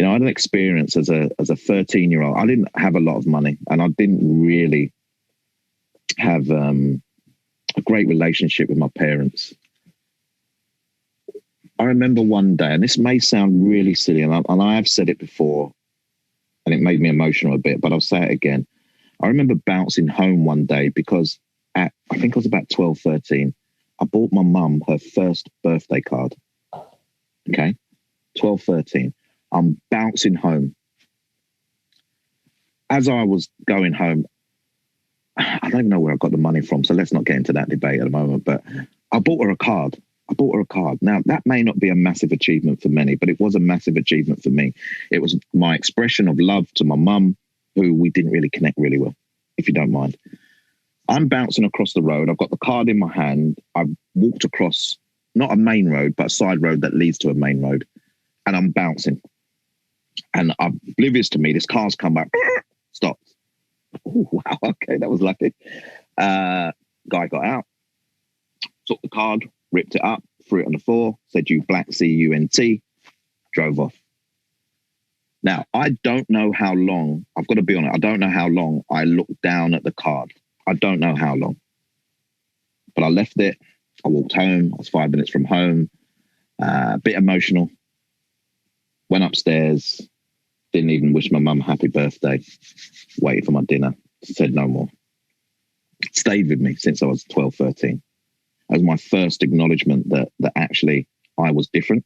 I had an experience as a 13-year-old. I didn't have a lot of money, and I didn't really have a great relationship with my parents. I remember one day, and this may sound really silly, and I have said it before, and it made me emotional a bit, but I'll say it again. I remember bouncing home one day because I think I was about 12, 13. I bought my mum her first birthday card. Okay, 12, 13. I'm bouncing home. As I was going home, I don't even know where I got the money from, so let's not get into that debate at the moment, but I bought her a card. Now, that may not be a massive achievement for many, but it was a massive achievement for me. It was my expression of love to my mum, who we didn't really connect really well, if you don't mind. I'm bouncing across the road. I've got the card in my hand. I've walked across, not a main road, but a side road that leads to a main road, and I'm bouncing. And oblivious to me, this car's come back, stopped. Oh, wow, okay, that was lucky. Guy got out, took the card, ripped it up, threw it on the floor, said, "You black CUNT," drove off. Now, I don't know how long, I've got to be honest, I don't know how long I looked down at the card. I don't know how long. But I left it, I walked home, I was 5 minutes from home, a bit emotional, went upstairs, didn't even wish my mum happy birthday, waited for my dinner, said no more. It stayed with me since I was 12, 13. That was my first acknowledgement that actually I was different.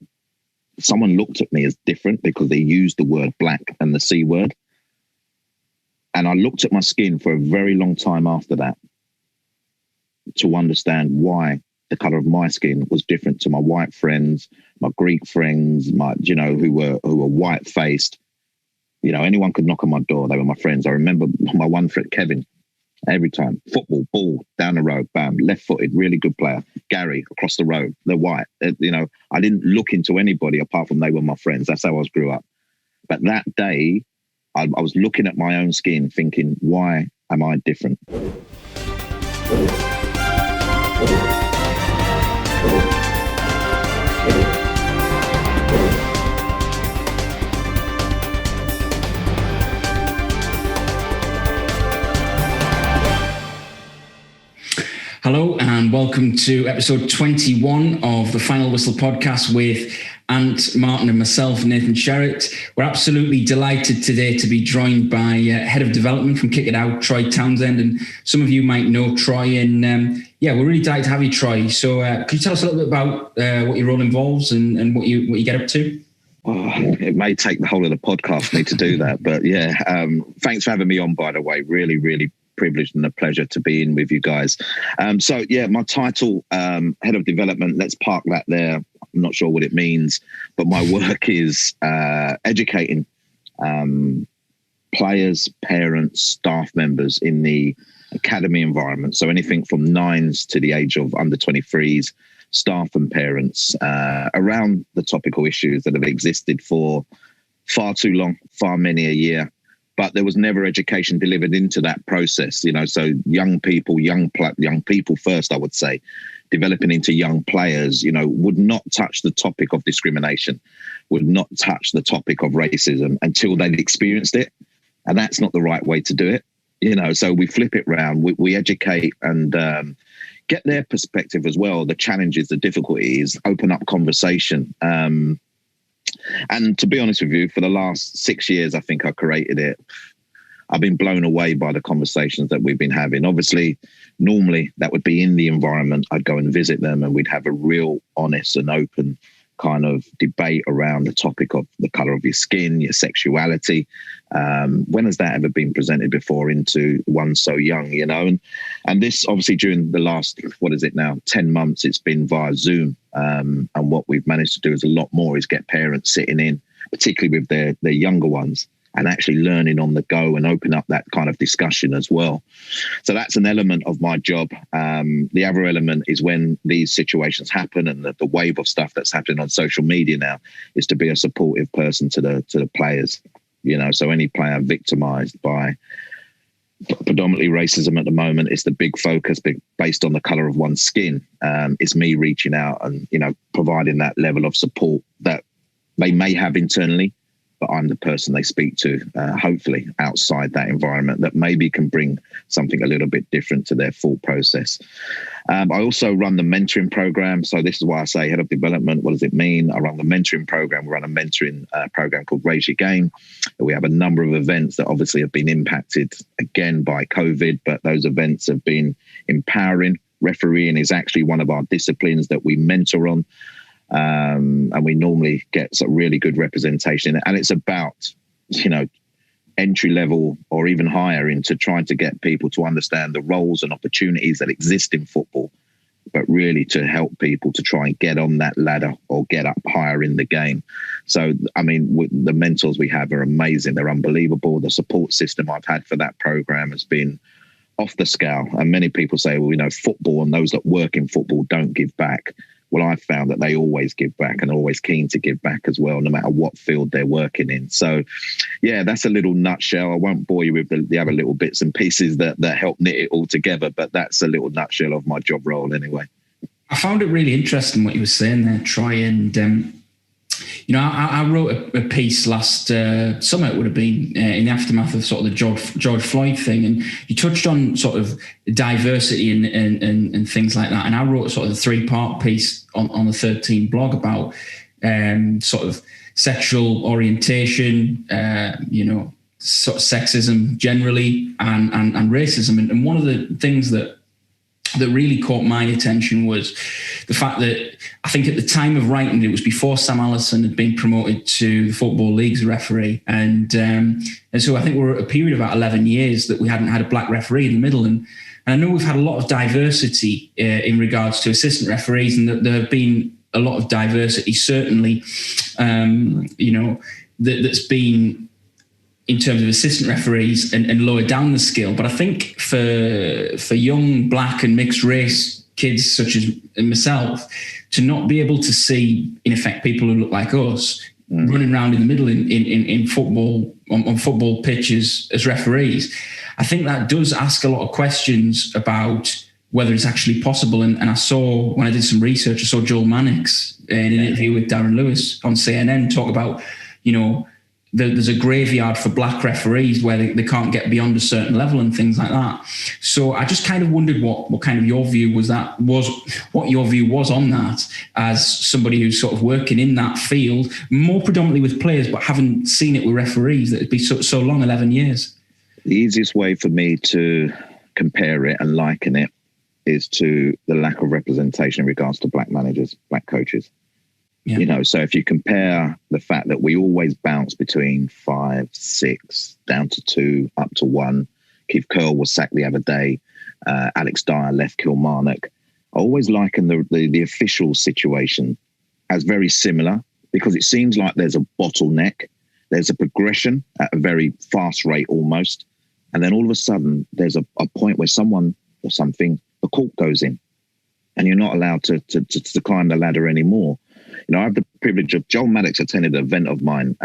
Someone looked at me as different because they used the word black and the C word. And I looked at my skin for a very long time after that to understand why the colour of my skin was different to my white friends, my Greek friends, who were white faced. Anyone could knock on my door. They were my friends. I remember my one friend, Kevin, every time. Football, ball, down the road, bam, left-footed, really good player. Gary, across the road, they're white. I didn't look into anybody apart from they were my friends. That's how I grew up. But that day, I was looking at my own skin thinking, why am I different? Hello and welcome to episode 21 of the Final Whistle podcast with Ant, Martin and myself, Nathan Sherratt. We're absolutely delighted today to be joined by Head of Development from Kick It Out, Troy Townsend. And some of you might know Troy, and we're really delighted to have you, Troy. So could you tell us a little bit about what your role involves and what you get up to? Oh, it may take the whole of the podcast for me to do that, but thanks for having me on, by the way. Really, really privileged and a pleasure to be in with you guys. My title, Head of Development, let's park that there. I'm not sure what it means, but my work is educating players, parents, staff members in the academy environment. So anything from 9s to the age of under 23s, staff and parents around the topical issues that have existed for far too long, far many a year. But there was never education delivered into that process, so young people first, I would say, developing into young players, would not touch the topic of discrimination, would not touch the topic of racism until they'd experienced it. And that's not the right way to do it, so we flip it round, we educate and get their perspective as well, the challenges, the difficulties, open up conversation. And to be honest with you, for the last 6 years, I think I created it. I've been blown away by the conversations that we've been having. Obviously, normally that would be in the environment. I'd go and visit them and we'd have a real honest and open kind of debate around the topic of the colour of your skin, your sexuality. When has that ever been presented before into one so young, And this, obviously, during the last, 10 months, it's been via Zoom. And what we've managed to do is a lot more is get parents sitting in, particularly with their younger ones, and actually learning on the go and open up that kind of discussion as well. So that's an element of my job. The other element is when these situations happen and the wave of stuff that's happening on social media now is to be a supportive person to the players, so any player victimized by predominantly racism at the moment, it's the big focus based on the colour of one's skin. It's me reaching out and, providing that level of support that they may have internally, but I'm the person they speak to, hopefully outside that environment, that maybe can bring something a little bit different to their thought process. I also run the mentoring program. So this is why I say head of development. What does it mean? I run the mentoring program. We run a mentoring program called Raise Your Game. We have a number of events that obviously have been impacted again by COVID, but those events have been empowering. Refereeing is actually one of our disciplines that we mentor on. And we normally get some really good representation. And it's about, entry level or even higher into trying to get people to understand the roles and opportunities that exist in football, but really to help people to try and get on that ladder or get up higher in the game. So, the mentors we have are amazing. They're unbelievable. The support system I've had for that program has been off the scale. And many people say, well, football and those that work in football don't give back. Well, I've found that they always give back and are always keen to give back as well, no matter what field they're working in. So, yeah, that's a little nutshell. I won't bore you with the other little bits and pieces that help knit it all together, but that's a little nutshell of my job role anyway. I found it really interesting what you were saying there, Troy. And, I wrote a piece last summer, it would have been, in the aftermath of sort of the George Floyd thing. And you touched on sort of diversity and things like that. And I wrote sort of a 3-part piece on the 13 blog about sort of sexual orientation, sort of sexism generally and racism. And one of the things that really caught my attention was the fact that I think at the time of writing, it was before Sam Allison had been promoted to the Football League's referee. And so I think we're at a period of about 11 years that we hadn't had a black referee in the middle. And I know we've had a lot of diversity in regards to assistant referees, and that there have been a lot of diversity, certainly, that's been in terms of assistant referees and lower down the scale. But I think for young black and mixed race kids such as myself, to not be able to see, in effect, people who look like us running around in the middle in football, on football pitches as referees, I think that does ask a lot of questions about whether it's actually possible. And I saw, when I did some research, I saw Joel Mannix in an interview with Darren Lewis on CNN talk about, there's a graveyard for black referees where they can't get beyond a certain level and things like that. So I just kind of wondered what kind of your view was what your view was on that, as somebody who's sort of working in that field, more predominantly with players, but haven't seen it with referees that it'd be so long, 11 years. The easiest way for me to compare it and liken it is to the lack of representation in regards to black managers, black coaches. Yeah. So if you compare the fact that we always bounce between 5, 6, down to 2, up to 1. Keith Curl was sacked the other day. Alex Dyer left Kilmarnock. I always liken the official situation as very similar, because it seems like there's a bottleneck. There's a progression at a very fast rate almost. And then all of a sudden, there's a point where someone or something, the court goes in, and you're not allowed to climb the ladder anymore. I have the privilege of Joel Maddox attended an event of mine,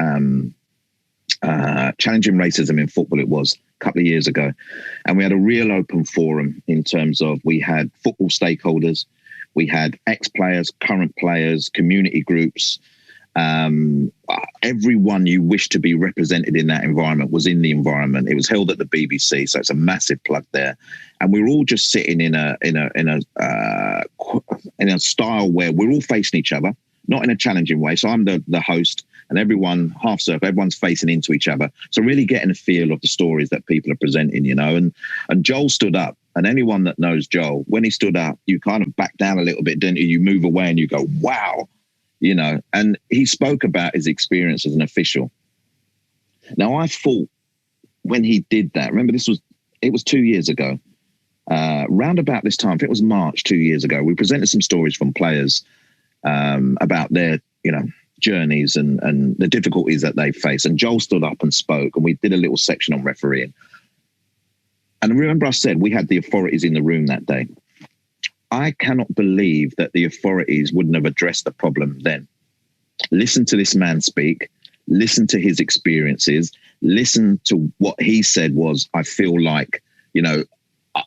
challenging racism in football. It was a couple of years ago. And we had a real open forum in terms of, we had football stakeholders, we had ex-players, current players, community groups. Everyone you wish to be represented in that environment was in the environment. It was held at the BBC, so it's a massive plug there. And we were all just sitting in a style where we're all facing each other, not in a challenging way. So I'm the host, and everyone, half circle, everyone's facing into each other. So really getting a feel of the stories that people are presenting, And Joel stood up, and anyone that knows Joel, when he stood up, you kind of back down a little bit, didn't you? You move away and you go, wow, and he spoke about his experience as an official. Now, I thought when he did that, remember it was 2 years ago, round about this time, I think it was March 2 years ago, we presented some stories from players about their, journeys and the difficulties that they face. And Joel stood up and spoke, and we did a little section on refereeing. And remember, I said we had the authorities in the room that day. I cannot believe that the authorities wouldn't have addressed the problem then. Listen to this man speak, listen to his experiences, listen to what he said was, I feel like,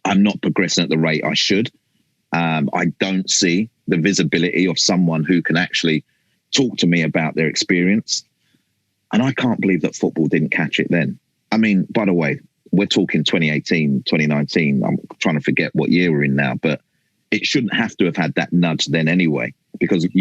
I'm not progressing at the rate I should. I don't see the visibility of someone who can actually talk to me about their experience. And I can't believe that football didn't catch it then. I mean, by the way, we're talking 2018, 2019. I'm trying to forget what year we're in now, but it shouldn't have to have had that nudge then anyway, because like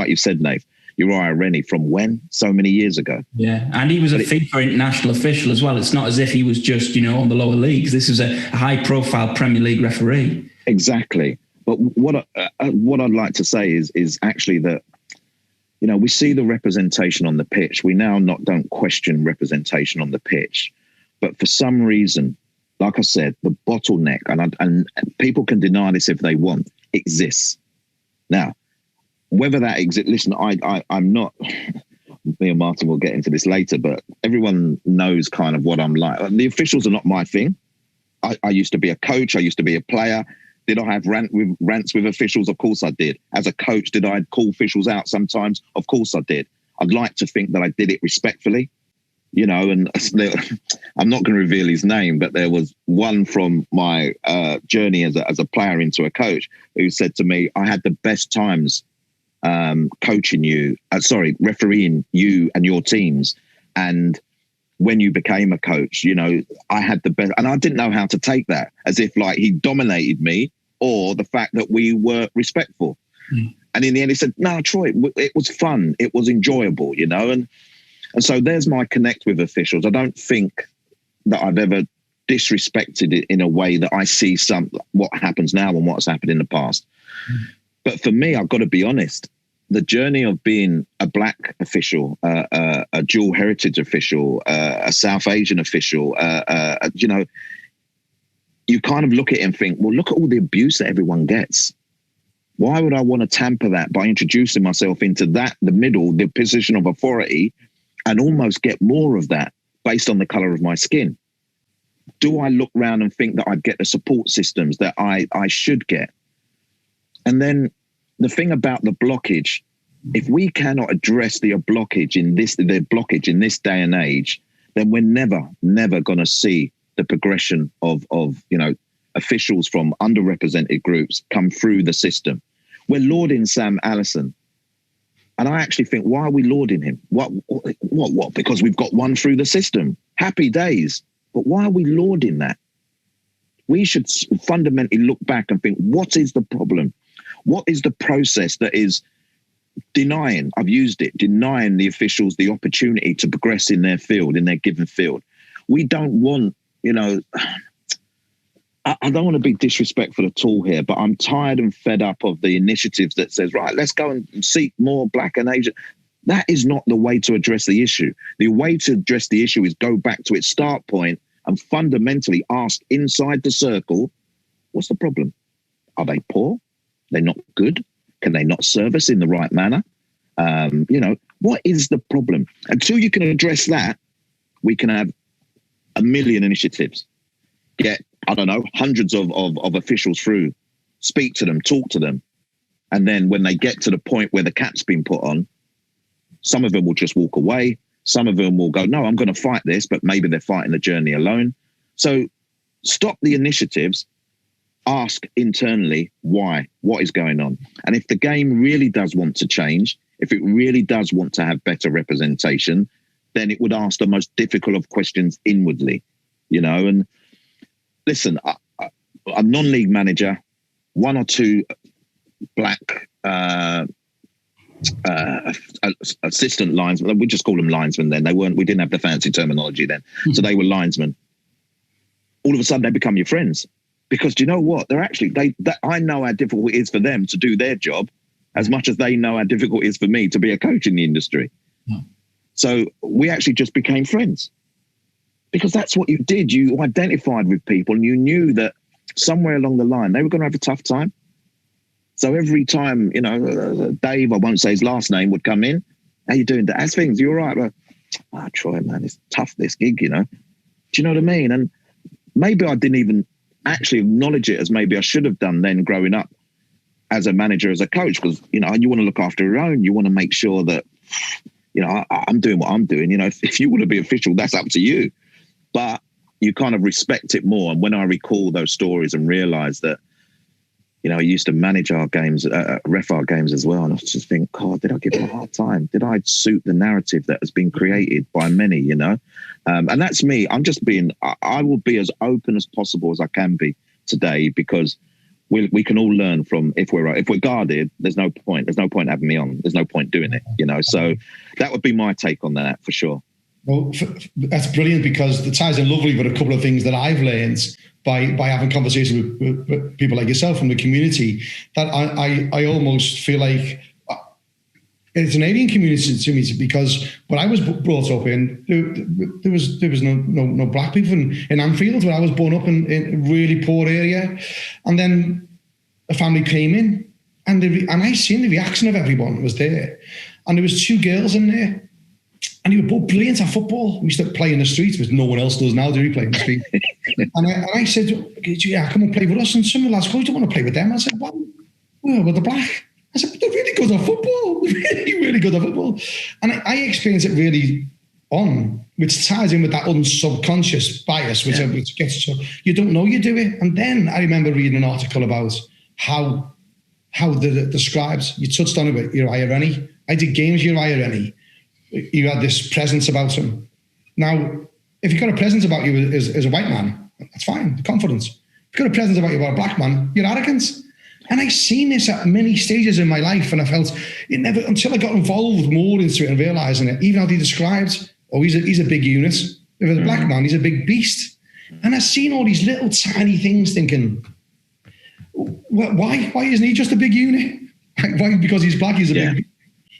you said, Nate, Uriah Rennie from when? So many years ago. Yeah, and he was a FIFA international official as well. It's not as if he was just, on the lower leagues. This is a high-profile Premier League referee. Exactly. But what I'd like to say is actually that, we see the representation on the pitch. We now don't question representation on the pitch. But for some reason, like I said, the bottleneck, and people can deny this if they want, exists. Now, whether that exists, listen, I'm not, me and Martin will get into this later, but everyone knows kind of what I'm like. The officials are not my thing. I used to be a coach. I used to be a player. Did I have rants with officials? Of course I did. As a coach, did I call officials out sometimes? Of course I did. I'd like to think that I did it respectfully, and I'm not going to reveal his name, but there was one from my journey as a player into a coach who said to me, I had the best times refereeing you and your teams. And when you became a coach, I had the best, and I didn't know how to take that, as if like he dominated me or the fact that we were respectful. And in the end, he said, no, Troy, it was fun. It was enjoyable, and so there's my connect with officials. I don't think that I've ever disrespected it in a way that I see what happens now and what's happened in the past. But for me, I've got to be honest, the journey of being a black official, a dual heritage official, a South Asian official, you kind of look at it and think, well, look at all the abuse that everyone gets. Why would I want to tamper that by introducing myself into the position of authority, and almost get more of that based on the color of my skin? Do I look around and think that I'd get the support systems that I should get? And then the thing about the blockage, if we cannot address the blockage in this day and age, then we're never going to see the progression of officials from underrepresented groups come through the system. We're lauding Sam Allison. And I actually think, why are we lauding him? What? Because we've got one through the system. Happy days. But why are we lauding that? We should fundamentally look back and think, what is the problem? What is the process that is denying the officials the opportunity to progress in their field, in their given field? We don't want, I don't want to be disrespectful at all here, but I'm tired and fed up of the initiatives that says, right, let's go and seek more black and Asian. That is not the way to address the issue. The way to address the issue is go back to its start point and fundamentally ask inside the circle, what's the problem? Are they poor? They're not good? Can they not serve us in the right manner? What is the problem? Until you can address that, we can have a million initiatives. Get, I don't know, hundreds of officials through, speak to them, talk to them. And then when they get to the point where the cap's been put on, some of them will just walk away. Some of them will go, no, I'm going to fight this, but maybe they're fighting the journey alone. So stop the initiatives, ask internally why, what is going on. And if the game really does want to change, if it really does want to have better representation, then it would ask the most difficult of questions inwardly, and listen, a non-league manager, one or two black assistant linesmen, we just call them linesmen then. We didn't have the fancy terminology then. So they were linesmen. All of a sudden they become your friends, because do you know what? They're actually, I know how difficult it is for them to do their job as much as they know how difficult it is for me to be a coach in the industry. So we actually just became friends, because that's what you did. You identified with people and you knew that somewhere along the line they were going to have a tough time. So every time, Dave, I won't say his last name, would come in, how you doing? How's things? You all right? Troy, man, it's tough, this gig, Do you know what I mean? And maybe I didn't even actually acknowledge it as maybe I should have done then growing up as a manager, as a coach, because, you want to look after your own. You want to make sure that, I'm doing what I'm doing. If you want to be official, that's up to you. But you kind of respect it more. And when I recall those stories and realize that, he used to manage our games, ref our games as well. And I was just thinking, God, did I give him a hard time? Did I suit the narrative that has been created by many, And that's me. I'm just I will be as open as possible as I can be today, because we can all learn from, if we're guarded, there's no point. There's no point having me on. There's no point doing it, So that would be my take on that for sure. Well, that's brilliant, because it ties in lovely with a couple of things that I've learned by having conversations with people like yourself from the community, that I almost feel like it's an alien community to me, because when I was brought up in, there was no black people in Anfield, where I was born up in a really poor area, and then a family came in, and I seen the reaction of everyone was there, and there was 2 girls in there. And they were both brilliant at football. We used to play in the streets, which no one else does now, do we, play in the street? and I said, yeah, come and play with us. And some of the lads go, I don't want to play with them. I said, well, with the black. I said, but they're really good at football. Really, really good at football. And I experienced it really which ties in with that unsubconscious bias, which gets so you don't know you do it. And then I remember reading an article about how the scribes, you touched on it with Uriah Rennie. I did games with Uriah Rennie. You had this presence about him. Now, if you've got a presence about you as a white man, that's fine, confidence. If you've got a presence about you about a black man, you're arrogance. And I've seen this at many stages in my life, and I felt it never, until I got involved more into it and realising it, even how they described, he's a big unit. If it's a black man, he's a big beast. And I've seen all these little tiny things thinking, why isn't he just a big unit? Why? Because he's black, he's a big beast.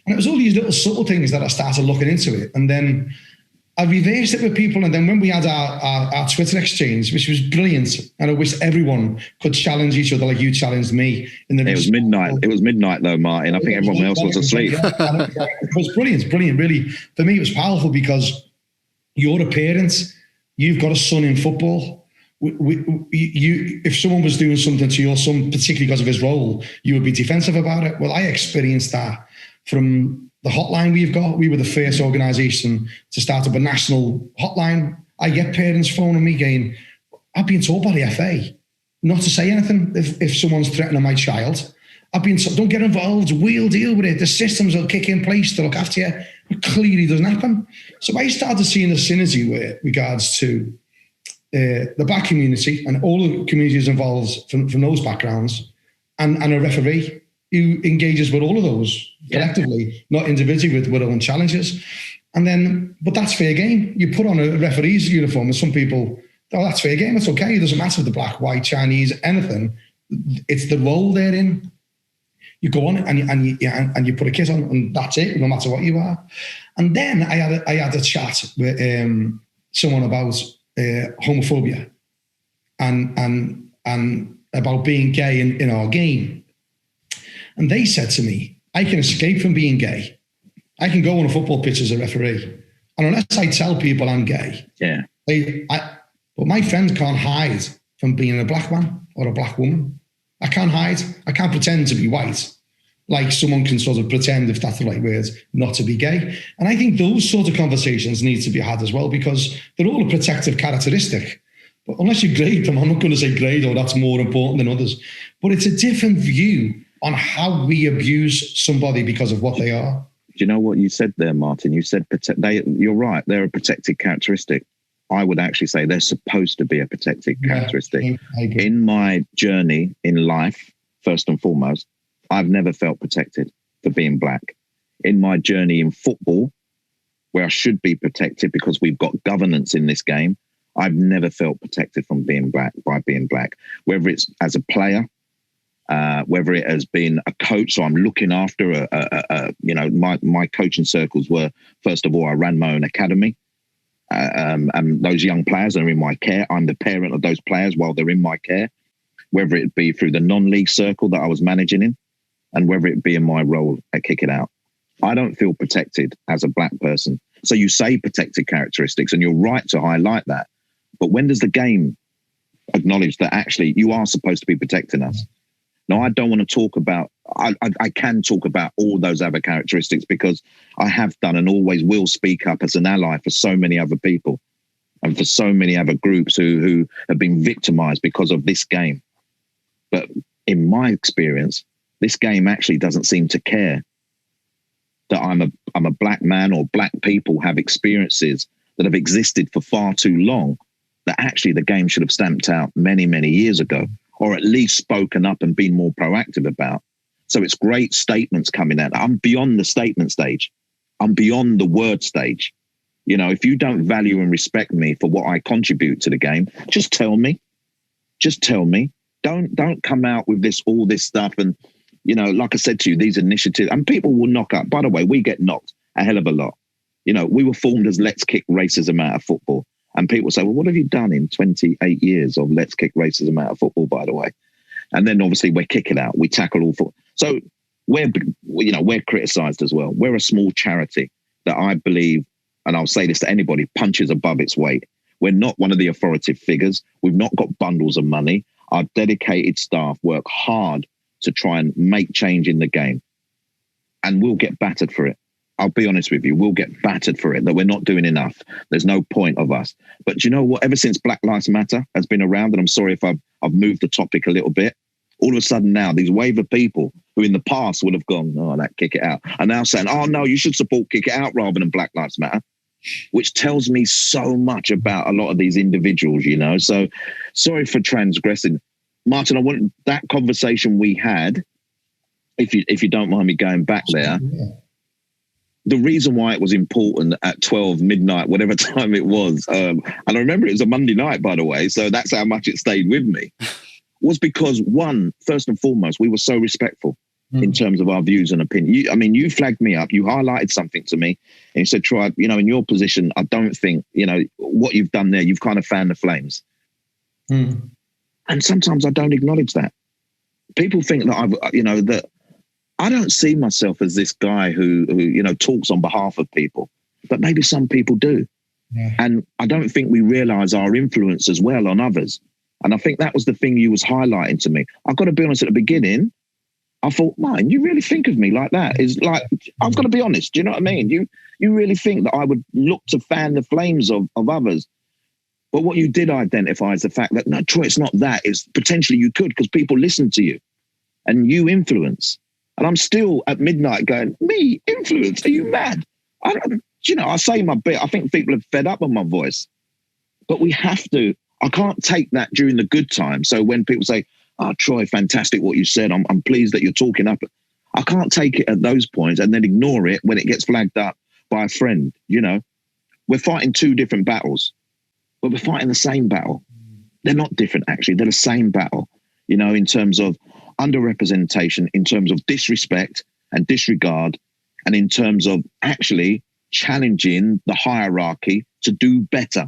And it was all these little subtle things that I started looking into it. And then I reversed it with people. And then when we had our Twitter exchange, which was brilliant, and I wish everyone could challenge each other like you challenged me. It was midnight. It was midnight though, Martin. I think everyone else was asleep. It was brilliant, really. For me, it was powerful, because you're a parent, you've got a son in football. If someone was doing something to your son, particularly because of his role, you would be defensive about it. Well, I experienced that from the hotline we've got. We were the first organisation to start up a national hotline. I get parents phoning me going, I've been told by the FA not to say anything if someone's threatening my child. I've been told, don't get involved, we'll deal with it. The systems will kick in place to look after you. It clearly doesn't happen. So I started seeing the synergy with regards to the black community and all the communities involved from those backgrounds, and a referee who engages with all of those collectively, not individually with their own challenges. And then, but that's fair game. You put on a referee's uniform, and some people, that's fair game. It's okay. It doesn't matter if the black, white, Chinese, anything. It's the role they're in. You go on and you put a kit on, and that's it, no matter what you are. And then I had a chat with someone about homophobia and about being gay in our game. And they said to me, I can escape from being gay. I can go on a football pitch as a referee. And unless I tell people I'm gay, but my friends can't hide from being a black man or a black woman. I can't hide. I can't pretend to be white. Like someone can sort of pretend, if that's the right word, not to be gay. And I think those sort of conversations need to be had as well, because they're all a protective characteristic. But unless you grade them, I'm not going to say grade, or that's more important than others. But it's a different view on how we abuse somebody because of what they are. Do you know what you said there, Martin? You said you're right. They're a protected characteristic. I would actually say they're supposed to be a protected characteristic. In my journey in life, first and foremost, I've never felt protected for being black. In my journey in football, where I should be protected because we've got governance in this game, I've never felt protected from being black by being black, whether it's as a player, whether it has been a coach. So I'm looking after my coaching circles were, first of all, I ran my own academy. And those young players are in my care. I'm the parent of those players while they're in my care, whether it be through the non-league circle that I was managing in, and whether it be in my role at Kick It Out. I don't feel protected as a black person. So you say protected characteristics, and you're right to highlight that. But when does the game acknowledge that actually you are supposed to be protecting us? No, I don't want to talk about, I can talk about all those other characteristics, because I have done and always will speak up as an ally for so many other people and for so many other groups who have been victimized because of this game. But in my experience, this game actually doesn't seem to care that I'm a black man, or black people have experiences that have existed for far too long, that actually the game should have stamped out many, many years ago, or at least spoken up and been more proactive about. So it's great statements coming out. I'm beyond the statement stage. I'm beyond the word stage. You know, if you don't value and respect me for what I contribute to the game, just tell me. Just tell me. Don't come out with all this stuff. And, you know, like I said to you, these initiatives, and people will knock up. By the way, we get knocked a hell of a lot. You know, we were formed as Let's Kick Racism Out of Football. And people say, well, what have you done in 28 years of Let's Kick Racism Out of Football, by the way? And then obviously we kick it out. We tackle all football. So we're criticised as well. We're a small charity that I believe, and I'll say this to anybody, punches above its weight. We're not one of the authoritative figures. We've not got bundles of money. Our dedicated staff work hard to try and make change in the game. And we'll get battered for it. I'll be honest with you, we'll get battered for it, that we're not doing enough. There's no point of us. But you know what? Ever since Black Lives Matter has been around, and I'm sorry if I've moved the topic a little bit, all of a sudden now, these wave of people who in the past would have gone, oh, that Kick It Out, are now saying, oh, no, you should support Kick It Out rather than Black Lives Matter, which tells me so much about a lot of these individuals, you know. So sorry for transgressing. Martin, I want that conversation we had, if you don't mind me going back there, the reason why it was important at 12 midnight, whatever time it was, and I remember it was a Monday night, by the way, so that's how much it stayed with me, was because, one, first and foremost, we were so respectful in terms of our views and opinion. You flagged me up, you highlighted something to me, and you said, Troy, you know, in your position, I don't think, you know, what you've done there, you've kind of fanned the flames. And sometimes I don't acknowledge that. People think that that I don't see myself as this guy who you know, talks on behalf of people, but maybe some people do. Yeah. And I don't think we realize our influence as well on others. And I think that was the thing you was highlighting to me. I've got to be honest, at the beginning, I thought, man, you really think of me like that? Is like, I've got to be honest, do you know what I mean? You really think that I would look to fan the flames of others? But what you did identify is the fact that, no, Troy, it's not that. It's potentially you could, because people listen to you and you influence. And I'm still at midnight going, me, influence? Are you mad? I say my bit. I think people are fed up on my voice. But we have to, I can't take that during the good times. So when people say, oh, Troy, fantastic what you said. I'm pleased that you're talking up. I can't take it at those points and then ignore it when it gets flagged up by a friend. You know, we're fighting two different battles, but we're fighting the same battle. They're not different, actually. They're the same battle, you know, in terms of underrepresentation, in terms of disrespect and disregard, and in terms of actually challenging the hierarchy to do better.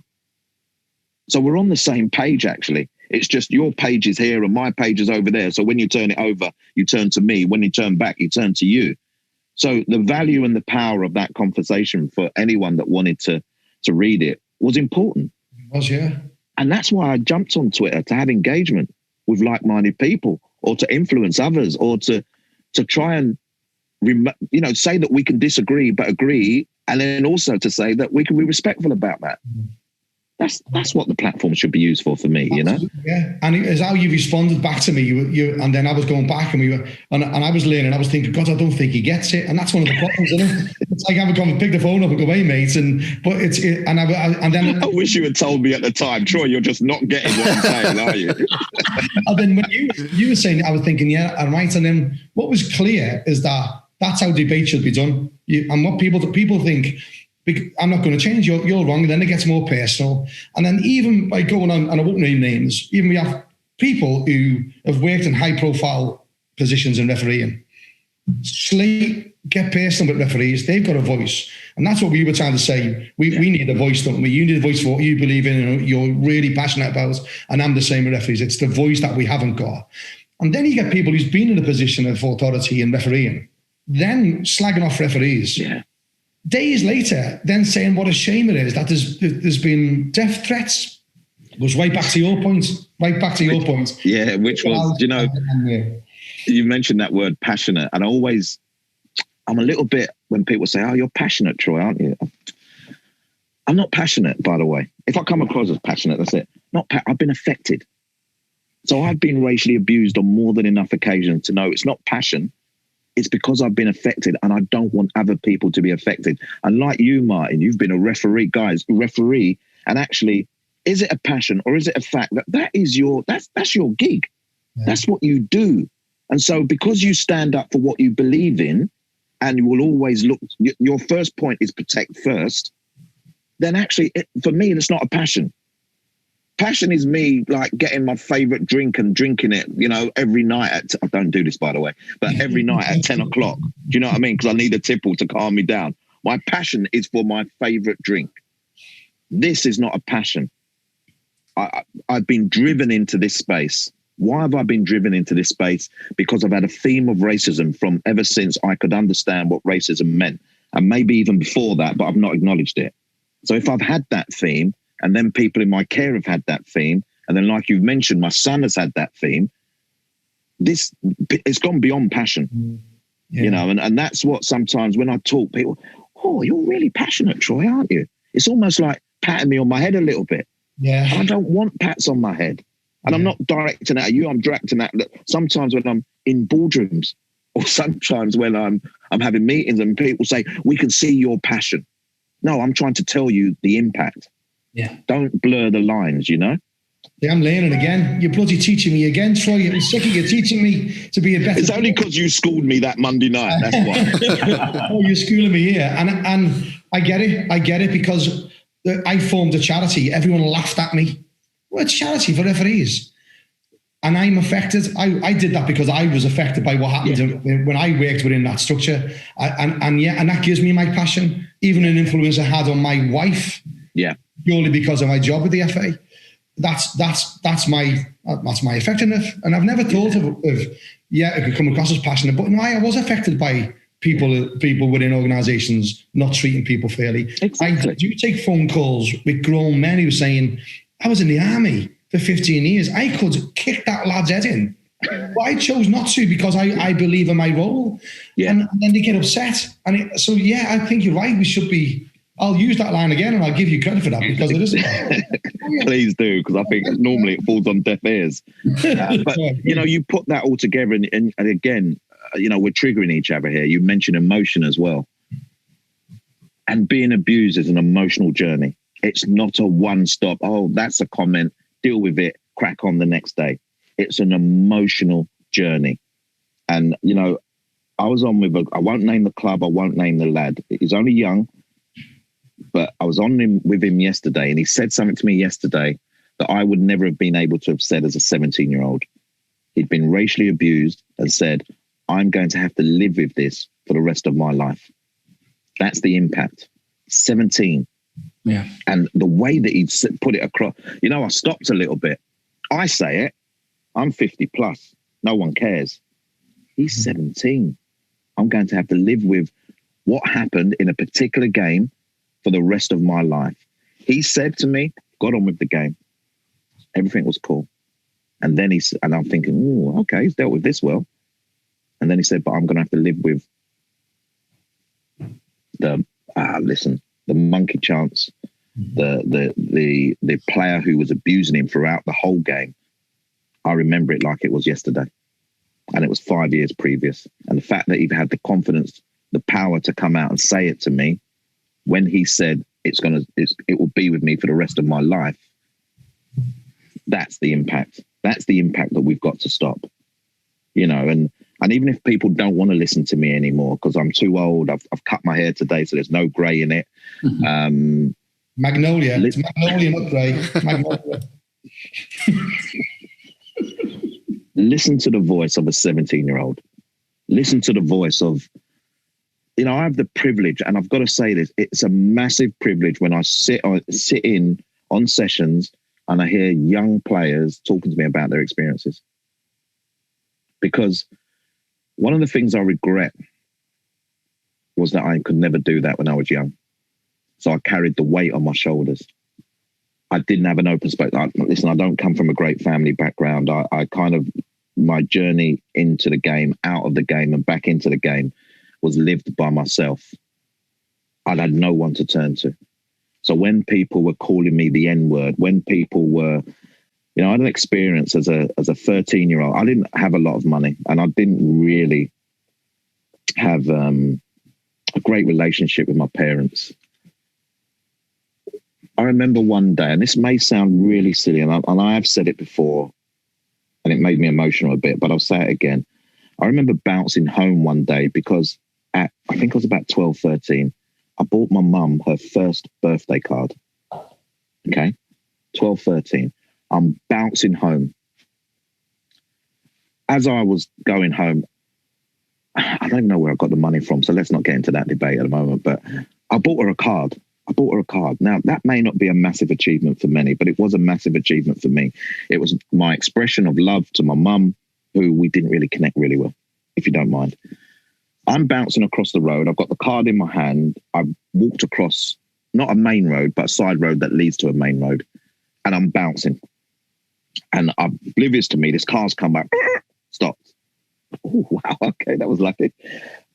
So we're on the same page, actually. It's just your page is here and my page is over there. So when you turn it over, you turn to me. When you turn back, you turn to you. So the value and the power of that conversation for anyone that wanted to read it was important. It was, yeah. And that's why I jumped on Twitter, to have engagement with like-minded people, or to influence others, or to try and, say that we can disagree but agree, and then also to say that we can be respectful about that. That's what the platform should be used for me, you know? Yeah, and it's how you responded back to me. You and then I was going back, and I was learning. I was thinking, God, I don't think he gets it, and that's one of the problems, isn't it? It's like having to pick the phone up and go, "Hey, mate," and then I wish you had told me at the time, Troy. You're just not getting what I'm saying, are you? And then when you were saying it, I was thinking, yeah, I'm right. And then what was clear is that that's how debate should be done. And what people think, I'm not going to change, you're wrong. And then it gets more personal. And then even by going on, and I won't name names, even we have people who have worked in high profile positions in refereeing, get personal with referees. They've got a voice. And that's what we were trying to say. We need a voice, don't we? You need a voice for what you believe in and you're really passionate about. And I'm the same with referees. It's the voice that we haven't got. And then you get people who's been in a position of authority in refereeing, then slagging off referees. Yeah. Days later, then saying what a shame it is that there's been death threats. Goes right back to your point. Yeah, which was, you mentioned that word passionate, and I'm a little bit, when people say, oh, you're passionate, Troy, aren't you? I'm not passionate, by the way. If I come across as passionate, that's it. I've been affected. So I've been racially abused on more than enough occasions to know it's not passion. It's because I've been affected and I don't want other people to be affected. And like you, Martin, you've been a referee, and actually, is it a passion or is it a fact that that's your gig? Yeah. That's what you do. And so because you stand up for what you believe in and you will always look, your first point is protect first, then actually, for me, it's not a passion. Passion is me like getting my favorite drink and drinking it, every night I don't do this, by the way, but every night at 10 o'clock. Do you know what I mean? Because I need a tipple to calm me down. My passion is for my favorite drink. This is not a passion. I've been driven into this space. Why have I been driven into this space? Because I've had a theme of racism from ever since I could understand what racism meant. And maybe even before that, but I've not acknowledged it. So if I've had that theme, and then people in my care have had that theme, and then like you've mentioned, my son has had that theme, it's gone beyond passion. Yeah. And that's what sometimes when I talk, people, oh, you're really passionate, Troy, aren't you? It's almost like patting me on my head a little bit. Yeah. And I don't want pats on my head. And I'm not directing that at you, I'm directing that sometimes when I'm in boardrooms or sometimes when I'm having meetings and people say, we can see your passion. No, I'm trying to tell you the impact. Yeah. Don't blur the lines, Yeah, I'm learning again. You're bloody teaching me again, Troy. I'm sick of you teaching me to be a better... It's only because you schooled me that Monday night, that's why. Oh, you're schooling me here. And I get it because I formed a charity. Everyone laughed at me. Well, it's charity for referees. And I'm affected. I did that because I was affected by what happened when I worked within that structure. And that gives me my passion, even an influence I had on my wife. Yeah. Purely because of my job with the FA. That's my effectiveness. And I've never thought of it could come across as passionate, but no, I was affected by people within organisations not treating people fairly. Exactly. I do take phone calls with grown men who are saying, I was in the army for 15 years. I could kick that lad's head in. But I chose not to because I believe in my role. Yeah. And then they get upset. And I think you're right. We should be... I'll use that line again and I'll give you credit for that because it isn't. Please do, because I think normally it falls on deaf ears. But, you put that all together and again, we're triggering each other here. You mentioned emotion as well. And being abused is an emotional journey. It's not a one-stop, oh, that's a comment, deal with it, crack on the next day. It's an emotional journey. And, I was on with I won't name the club, I won't name the lad. He's only young. But I was with him yesterday and he said something to me yesterday that I would never have been able to have said as a 17-year-old. He'd been racially abused and said, I'm going to have to live with this for the rest of my life. That's the impact. 17. Yeah. And the way that he put it across, I stopped a little bit. I say it, I'm 50 plus. No one cares. He's 17. I'm going to have to live with what happened in a particular game for the rest of my life. He said to me, got on with the game. Everything was cool. And then and I'm thinking, oh, okay, he's dealt with this well. And then he said, but I'm going to have to live with the monkey chance, the player who was abusing him throughout the whole game. I remember it like it was yesterday. And it was 5 years previous. And the fact that he had the confidence, the power to come out and say it to me, when he said it will be with me for the rest of my life, that's the impact. That's the impact that we've got to stop. And even if people don't want to listen to me anymore because I'm too old, I've cut my hair today, so there's no grey in it. Magnolia. It's magnolia, not grey. Magnolia. Listen to the voice of a 17-year-old. Listen to the voice of, I have the privilege, and I've got to say this, it's a massive privilege when I sit in on sessions and I hear young players talking to me about their experiences. Because one of the things I regret was that I could never do that when I was young. So I carried the weight on my shoulders. I didn't have an open space. Listen, I don't come from a great family background. I kind of, my journey into the game, out of the game and back into the game was lived by myself. I had no one to turn to. So when people were calling me the N-word, when people were You know, I had an experience as a 13-year-old. I didn't have a lot of money, and I didn't really have a great relationship with my parents. I remember one day, and this may sound really silly, and I have said it before, and it made me emotional a bit, but I'll say it again. I remember bouncing home one day because I think I was about 12, 13. I bought my mum her first birthday card. Okay, 12, 13. I'm bouncing home. As I was going home, I don't know where I got the money from, so let's not get into that debate at the moment, but I bought her a card. Now, that may not be a massive achievement for many, but it was a massive achievement for me. It was my expression of love to my mum, who we didn't really connect really well, if you don't mind. I'm bouncing across the road. I've got the card in my hand. I've walked across, not a main road, but a side road that leads to a main road. And I'm bouncing. And oblivious to me, this car's come back, stopped. Oh, wow, okay, that was lucky.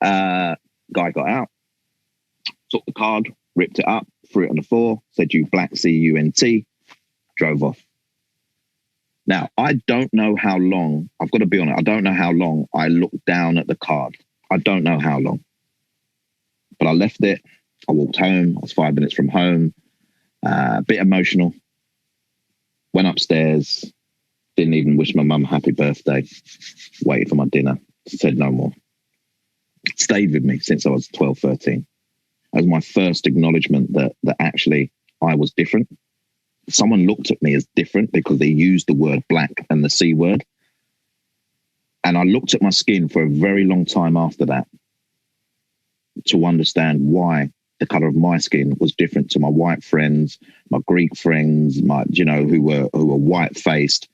Guy got out, took the card, ripped it up, threw it on the floor, said, "You black CUNT," drove off. Now, I don't know how long, I've got to be honest, I don't know how long I looked down at the card. I don't know how long. But I left it. I walked home. I was 5 minutes from home. A bit emotional. Went upstairs. Didn't even wish my mum happy birthday. Waited for my dinner. Said no more. Stayed with me since I was 12, 13. That was my first acknowledgement that actually I was different. Someone looked at me as different because they used the word black and the C word. And I looked at my skin for a very long time after that to understand why the color of my skin was different to my white friends, my Greek friends, who were white faced.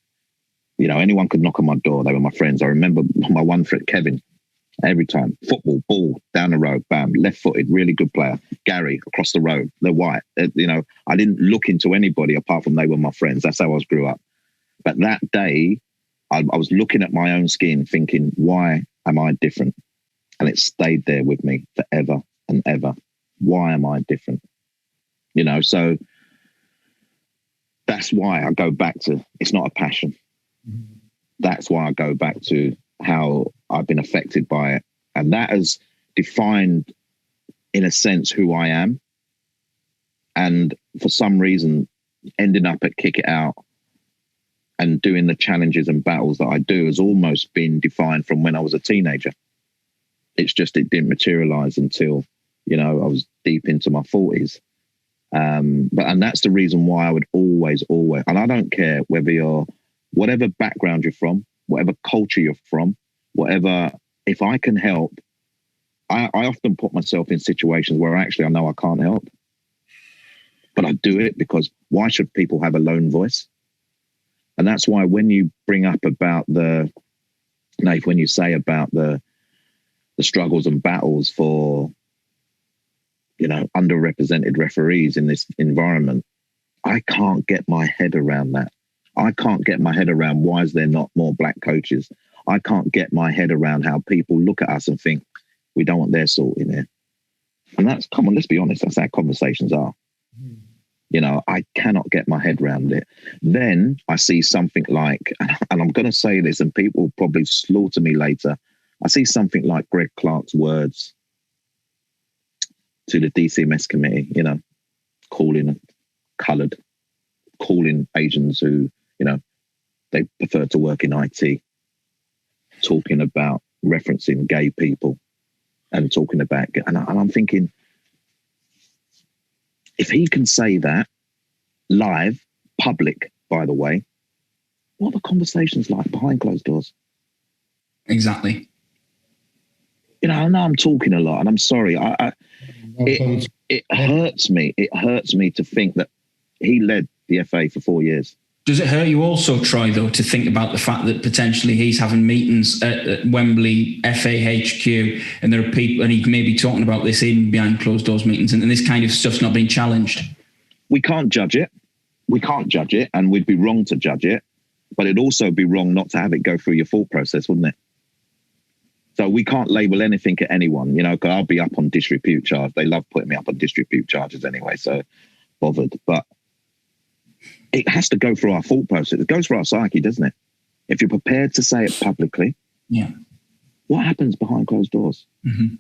You know, anyone could knock on my door. They were my friends. I remember my one friend, Kevin, every time, football, ball, down the road, bam, left-footed, really good player. Gary, across the road, they're white. I didn't look into anybody apart from they were my friends. That's how I grew up. But that day, I was looking at my own skin thinking, why am I different? And it stayed there with me forever and ever. Why am I different? You know, so that's why I go back to, it's not a passion. That's why I go back to how I've been affected by it. And that has defined, in a sense, who I am. And for some reason, ending up at Kick It Out and doing the challenges and battles that I do has almost been defined from when I was a teenager. It's just, it didn't materialize until, I was deep into my 40s. And that's the reason why I would always, and I don't care whether you're, whatever background you're from, whatever culture you're from, whatever, if I can help, I often put myself in situations where actually I know I can't help. But I do it because why should people have a lone voice? And that's why when you bring up about when you say about the struggles and battles for, underrepresented referees in this environment, I can't get my head around that. I can't get my head around why is there not more black coaches. I can't get my head around how people look at us and think we don't want their salt in here. And that's, come on, let's be honest, that's how conversations are. I cannot get my head around it. Then I see something like, and I'm going to say this and people will probably slaughter me later. I see something like Greg Clark's words to the DCMS committee, calling coloured, calling Asians who, they prefer to work in IT, talking about referencing gay people and talking about, and I'm thinking, if he can say that live, public, by the way, what are the conversations like behind closed doors? Exactly. I know I'm talking a lot and I'm sorry. It hurts me. It hurts me to think that he led the FA for 4 years. Does it hurt you also, Troy, though, to think about the fact that potentially he's having meetings at Wembley, FAHQ, and there are people, and he may be talking about this even behind closed doors meetings, and this kind of stuff's not being challenged? We can't judge it. And we'd be wrong to judge it. But it'd also be wrong not to have it go through your thought process, wouldn't it? So we can't label anything at anyone, because I'll be up on disrepute charge. They love putting me up on disrepute charges anyway, so bothered. But it has to go through our thought process. It goes through our psyche, doesn't it? If you're prepared to say it publicly, what happens behind closed doors? Mm-hmm.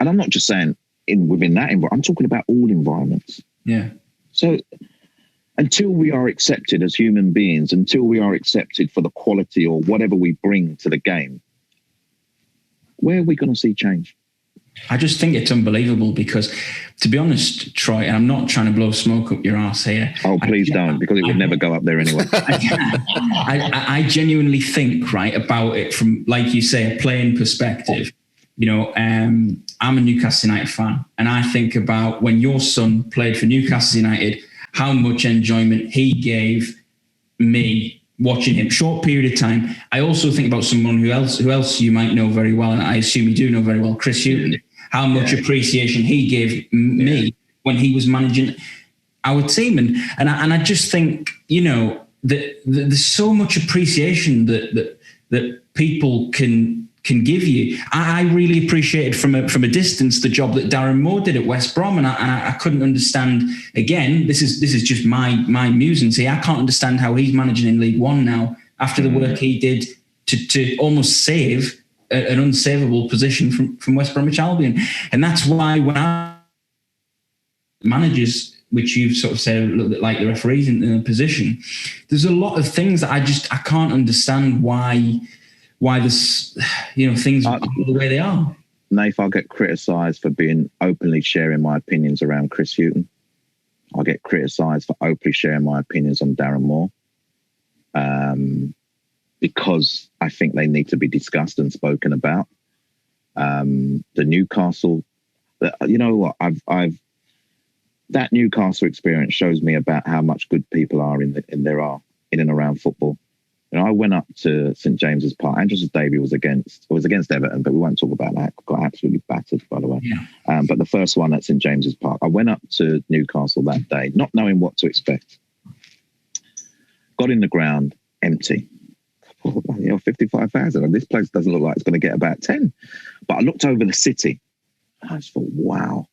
And I'm not just saying within that environment, I'm talking about all environments. Yeah. So until we are accepted as human beings, until we are accepted for the quality or whatever we bring to the game, where are we going to see change? I just think it's unbelievable because, to be honest, Troy, and I'm not trying to blow smoke up your arse here. Oh, please don't, because it would never go up there anyway. I genuinely think, right, about it from, like you say, a playing perspective. You know, I'm a Newcastle United fan, and I think about when your son played for Newcastle United, how much enjoyment he gave me watching him. Short period of time. I also think about someone who else you might know very well, and I assume you do know very well, Chris Hughton, how much appreciation he gave me when he was managing our team. And I just think, you know, that there's so much appreciation that people can give you. I really appreciated from a distance the job that Darren Moore did at West Brom, and I couldn't understand. Again, this is just my musings here. I can't understand how he's managing in League One now after the work he did to almost save an unsavable position from West Bromwich Albion. And that's why when I managers, which you've sort of said a little bit like the referees in a position, there's a lot of things that I can't understand why this, you know, things are the way they are. Nath, I'll get criticised for being openly sharing my opinions around Chris Hughton. I'll get criticised for openly sharing my opinions on Darren Moore, because I think they need to be discussed and spoken about. The Newcastle, you know what? That Newcastle experience shows me about how much good people are in and around football. You know, I went up to St James's Park. Andros Townsend was against Everton, but we won't talk about that. Got absolutely battered, by the way. Yeah. But the first one at St James's Park, I went up to Newcastle that day, not knowing what to expect. Got in the ground, empty. Oh, 55,000. And this place doesn't look like it's going to get about 10. But I looked over the city. And I just thought, wow.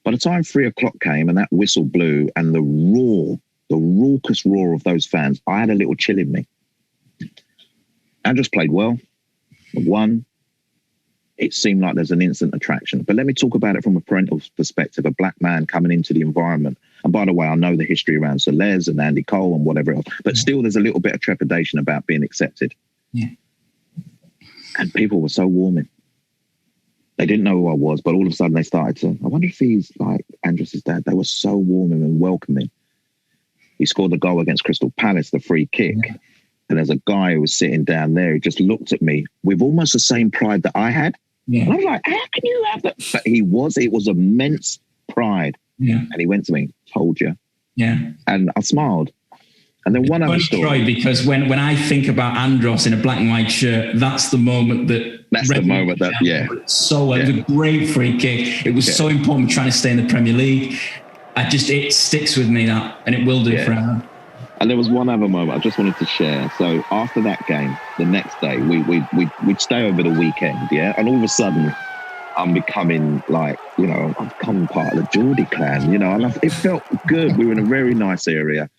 By the time 3 o'clock came and that whistle blew and the raucous roar of those fans, I had a little chill in me. Andros played well, won. It seemed like there's an instant attraction. But let me talk about it from a parental perspective, a black man coming into the environment. And by the way, I know the history around Sir Les and Andy Cole and whatever else, but still there's a little bit of trepidation about being accepted. Yeah. And people were so warming. They didn't know who I was, but all of a sudden they started to, I wonder if he's like Andros' dad. They were so warming and welcoming. He scored the goal against Crystal Palace, the free kick. Yeah. And there's a guy who was sitting down there who just looked at me with almost the same pride that I had. Yeah. And I was like, how can you have that? But it was immense pride. Yeah. And he went to me, told you. Yeah. And I smiled. And then one other story. Troy, because when I think about Andros in a black and white shirt, that's the moment that... That's the moment that, yeah. So it was a great free kick. It was so important trying to stay in the Premier League. It sticks with me, that, and it will do forever. And there was one other moment I just wanted to share. So after that game, the next day, we'd stay over the weekend, and all of a sudden, I'm becoming like, you know, I've become part of the Geordie clan, you know, and it felt good. We were in a very nice area.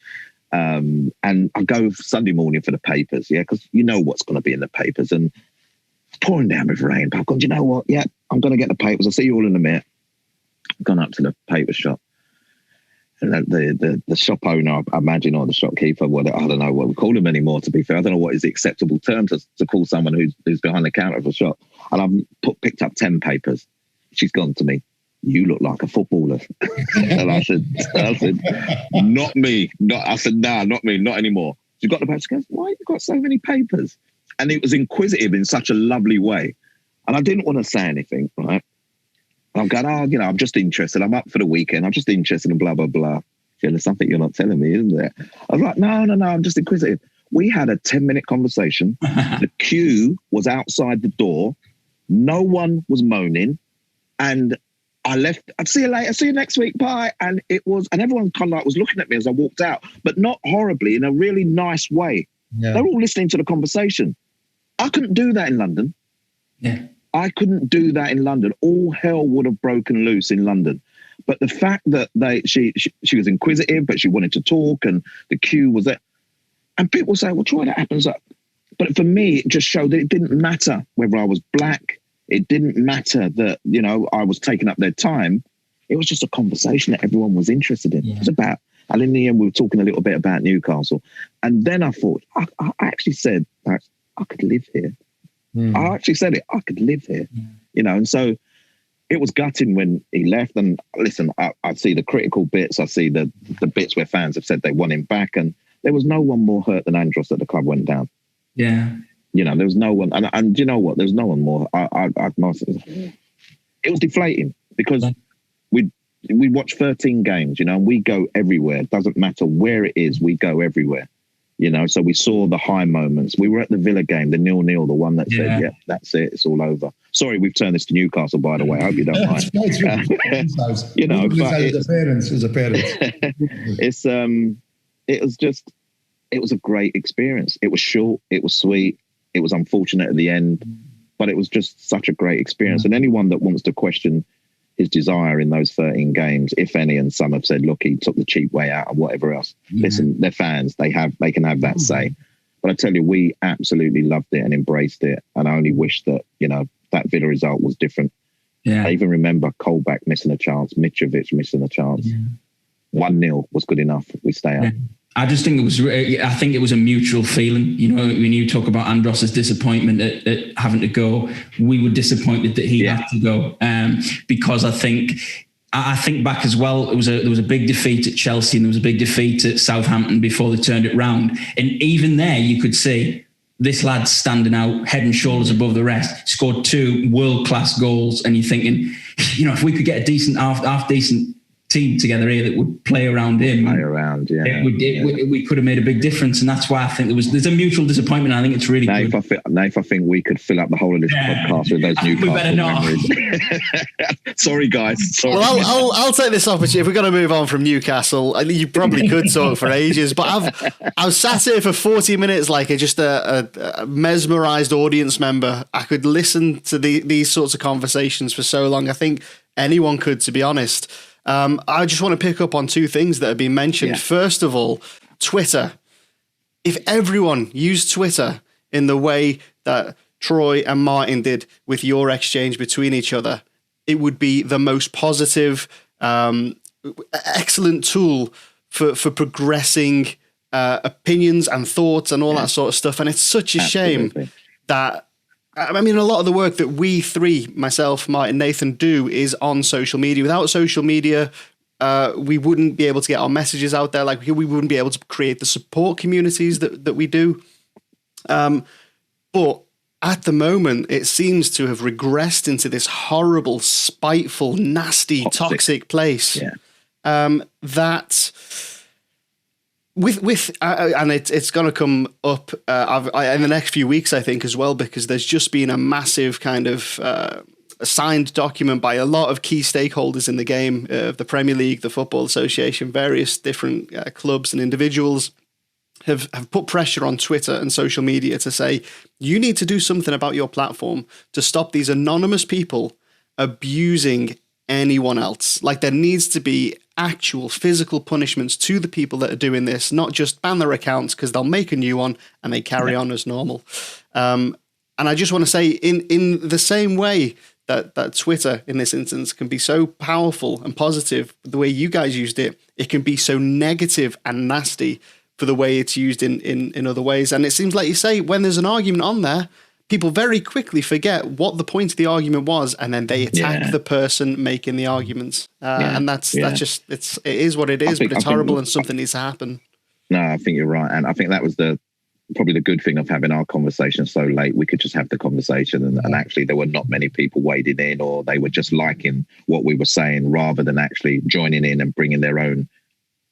And I go Sunday morning for the papers, because you know what's going to be in the papers. And it's pouring down with rain. But I've gone, you know what? Yeah, I'm going to get the papers. I'll see you all in a minute. I've gone up to the paper shop. And the shop owner, I imagine, or the shopkeeper, I don't know what we call him anymore, to be fair. I don't know what is the acceptable term to call someone who's behind the counter of a shop. And I've picked up 10 papers. She's gone to me, you look like a footballer. And I said, not me. I said, nah, not me, not anymore. She got the paper. She goes, why have you got so many papers? And it was inquisitive in such a lovely way. And I didn't want to say anything, right? I'm going, I'm just interested. I'm up for the weekend. I'm just interested in blah, blah, blah. There's something you're not telling me, isn't there? I was like, no, I'm just inquisitive. We had a 10-minute conversation. The queue was outside the door. No one was moaning. And I left. I'd see you later. See you next week. Bye. And everyone kind of like was looking at me as I walked out, but not horribly, in a really nice way. Yeah. They're all listening to the conversation. I couldn't do that in London. Yeah. I couldn't do that in London. All hell would have broken loose in London. But the fact that she was inquisitive, but she wanted to talk, and the queue was there. And people say, well, Troy, that happens. But for me, it just showed that it didn't matter whether I was black. It didn't matter that, I was taking up their time. It was just a conversation that everyone was interested in. It was about, and in the end, we were talking a little bit about Newcastle. And then I thought, I actually said, I could live here. I actually said it, I could live here, and so it was gutting when he left. And listen, I see the critical bits. I see the bits where fans have said they want him back. And there was no one more hurt than Andros that the club went down. Yeah. There was no one. And you know what? There was no one more. It was deflating because we watch 13 games, and we go everywhere. It doesn't matter where it is. We go everywhere. So we saw the high moments. We were at the Villa game, the 0-0, the one that said, yeah, that's it, it's all over. Sorry, we've turned this to Newcastle, by the way. I hope you don't mind. It was a great experience. It was short, it was sweet, it was unfortunate at the end, but it was just such a great experience. And anyone that wants to question his desire in those 13 games, if any, and some have said, look, he took the cheap way out or whatever else. Listen, they're fans. They can have that say. But I tell you, we absolutely loved it and embraced it. And I only wish that, that Villa result was different. Yeah. I even remember Colback missing a chance, Mitrovic missing a chance. 1-0 was good enough. We stay up. I just think it was a mutual feeling. When you talk about Andros's disappointment at having to go, we were disappointed that he had to go. Because I think back as well, there was a big defeat at Chelsea and there was a big defeat at Southampton before they turned it round. And even there, you could see this lad's standing out head and shoulders above the rest, scored 2 world-class goals. And you're thinking, if we could get a half decent team together here that would play around him. We could have made a big difference, and that's why I think there's a mutual disappointment. I think it's really good. If I think we could fill up the whole of this podcast with those Newcastle memories. Sorry, guys. Sorry. Well, I'll take this opportunity. If we're going to move on from Newcastle, you probably could talk for ages, but I've sat here for 40 minutes like just a mesmerised audience member. I could listen to these sorts of conversations for so long. I think anyone could, to be honest. I just want to pick up on 2 things that have been mentioned. Yeah. First of all, Twitter. If everyone used Twitter in the way that Troy and Martin did with your exchange between each other, it would be the most positive, excellent tool for progressing opinions and thoughts and all that sort of stuff. And it's such a shame that, a lot of the work that we three, myself, Martin, Nathan, do is on social media. Without social media, we wouldn't be able to get our messages out there. Like, we wouldn't be able to create the support communities that we do. But at the moment, it seems to have regressed into this horrible, spiteful, nasty, toxic place. That... And it's going to come up in the next few weeks, I think, as well, because there's just been a massive kind of signed document by a lot of key stakeholders in the game, the Premier League, the Football Association, various different clubs and individuals have put pressure on Twitter and social media to say, you need to do something about your platform to stop these anonymous people abusing anyone else. Like, there needs to be actual physical punishments to the people that are doing this, not just ban their accounts because they'll make a new one and they carry on as normal. And I just want to say, in the same way that Twitter in this instance can be so powerful and positive, the way you guys used it, it can be so negative and nasty for the way it's used in other ways. And it seems like you say, when there's an argument on there, people very quickly forget what the point of the argument was, and then they attack the person making the arguments. And that's just, it is what it is, but it's horrible and something needs to happen. No, I think you're right. And I think that was probably the good thing of having our conversation so late. We could just have the conversation and actually there were not many people wading in, or they were just liking what we were saying rather than actually joining in and bringing their own,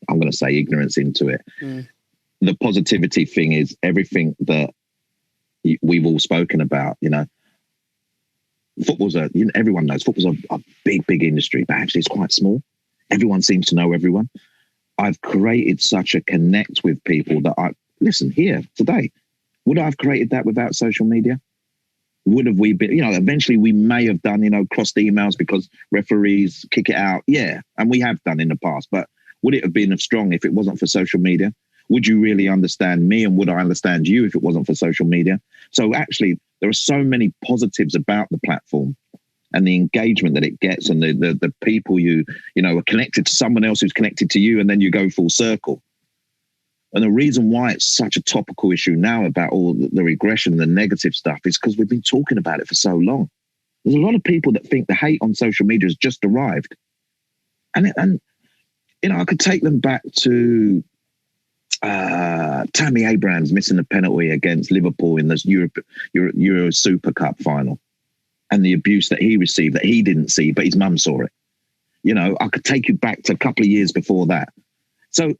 I'm going to say, ignorance into it. The positivity thing is everything that we've all spoken about, football's everyone knows football's a big industry, but actually it's quite small. Everyone seems to know everyone. I've created such a connect with people that listen here today. Would I have created that without social media? Would have we been, eventually we may have done, crossed emails because referees kick it out. Yeah. And we have done in the past, but would it have been as strong if it wasn't for social media? Would you really understand me, and would I understand you if it wasn't for social media? So actually, there are so many positives about the platform and the engagement that it gets, and the people are connected to someone else who's connected to you, and then you go full circle. And the reason why it's such a topical issue now about all the regression and the negative stuff is because we've been talking about it for so long. There's a lot of people that think the hate on social media has just arrived. And I could take them back to Tammy Abrahams missing the penalty against Liverpool in this Euro Super Cup final, and the abuse that he received that he didn't see, but his mum saw it. I could take you back to a couple of years before that. So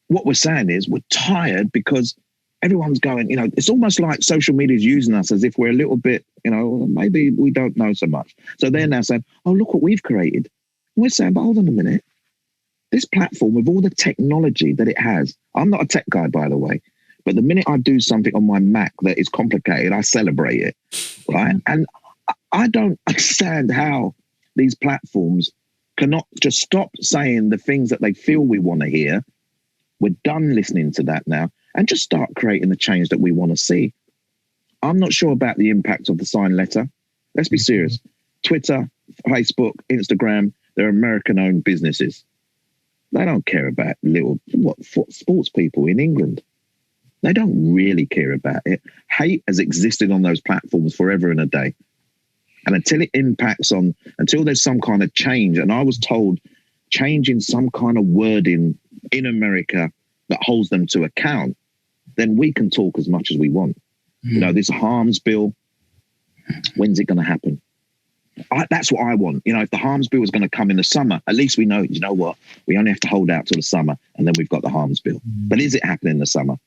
what we're saying is we're tired because everyone's going, it's almost like social media is using us as if we're a little bit, maybe we don't know so much. So they're now saying, oh, look what we've created. And we're saying, but hold on a minute. This platform, with all the technology that it has, I'm not a tech guy, by the way, but the minute I do something on my Mac that is complicated, I celebrate it, right? And I don't understand how these platforms cannot just stop saying the things that they feel we want to hear. We're done listening to that now, and just start creating the change that we want to see. I'm not sure about the impact of the signed letter. Let's be serious. Twitter, Facebook, Instagram, they're American-owned businesses. They don't care about sports people in England. They don't really care about it. Hate has existed on those platforms forever and a day. And until there's some kind of change, and I was told changing some kind of wording in America that holds them to account, then we can talk as much as we want. This harms bill, when's it going to happen? That's what I want. If the harms bill is going to come in the summer, at least we know, what? We only have to hold out till the summer, and then we've got the harms bill. But is it happening in the summer?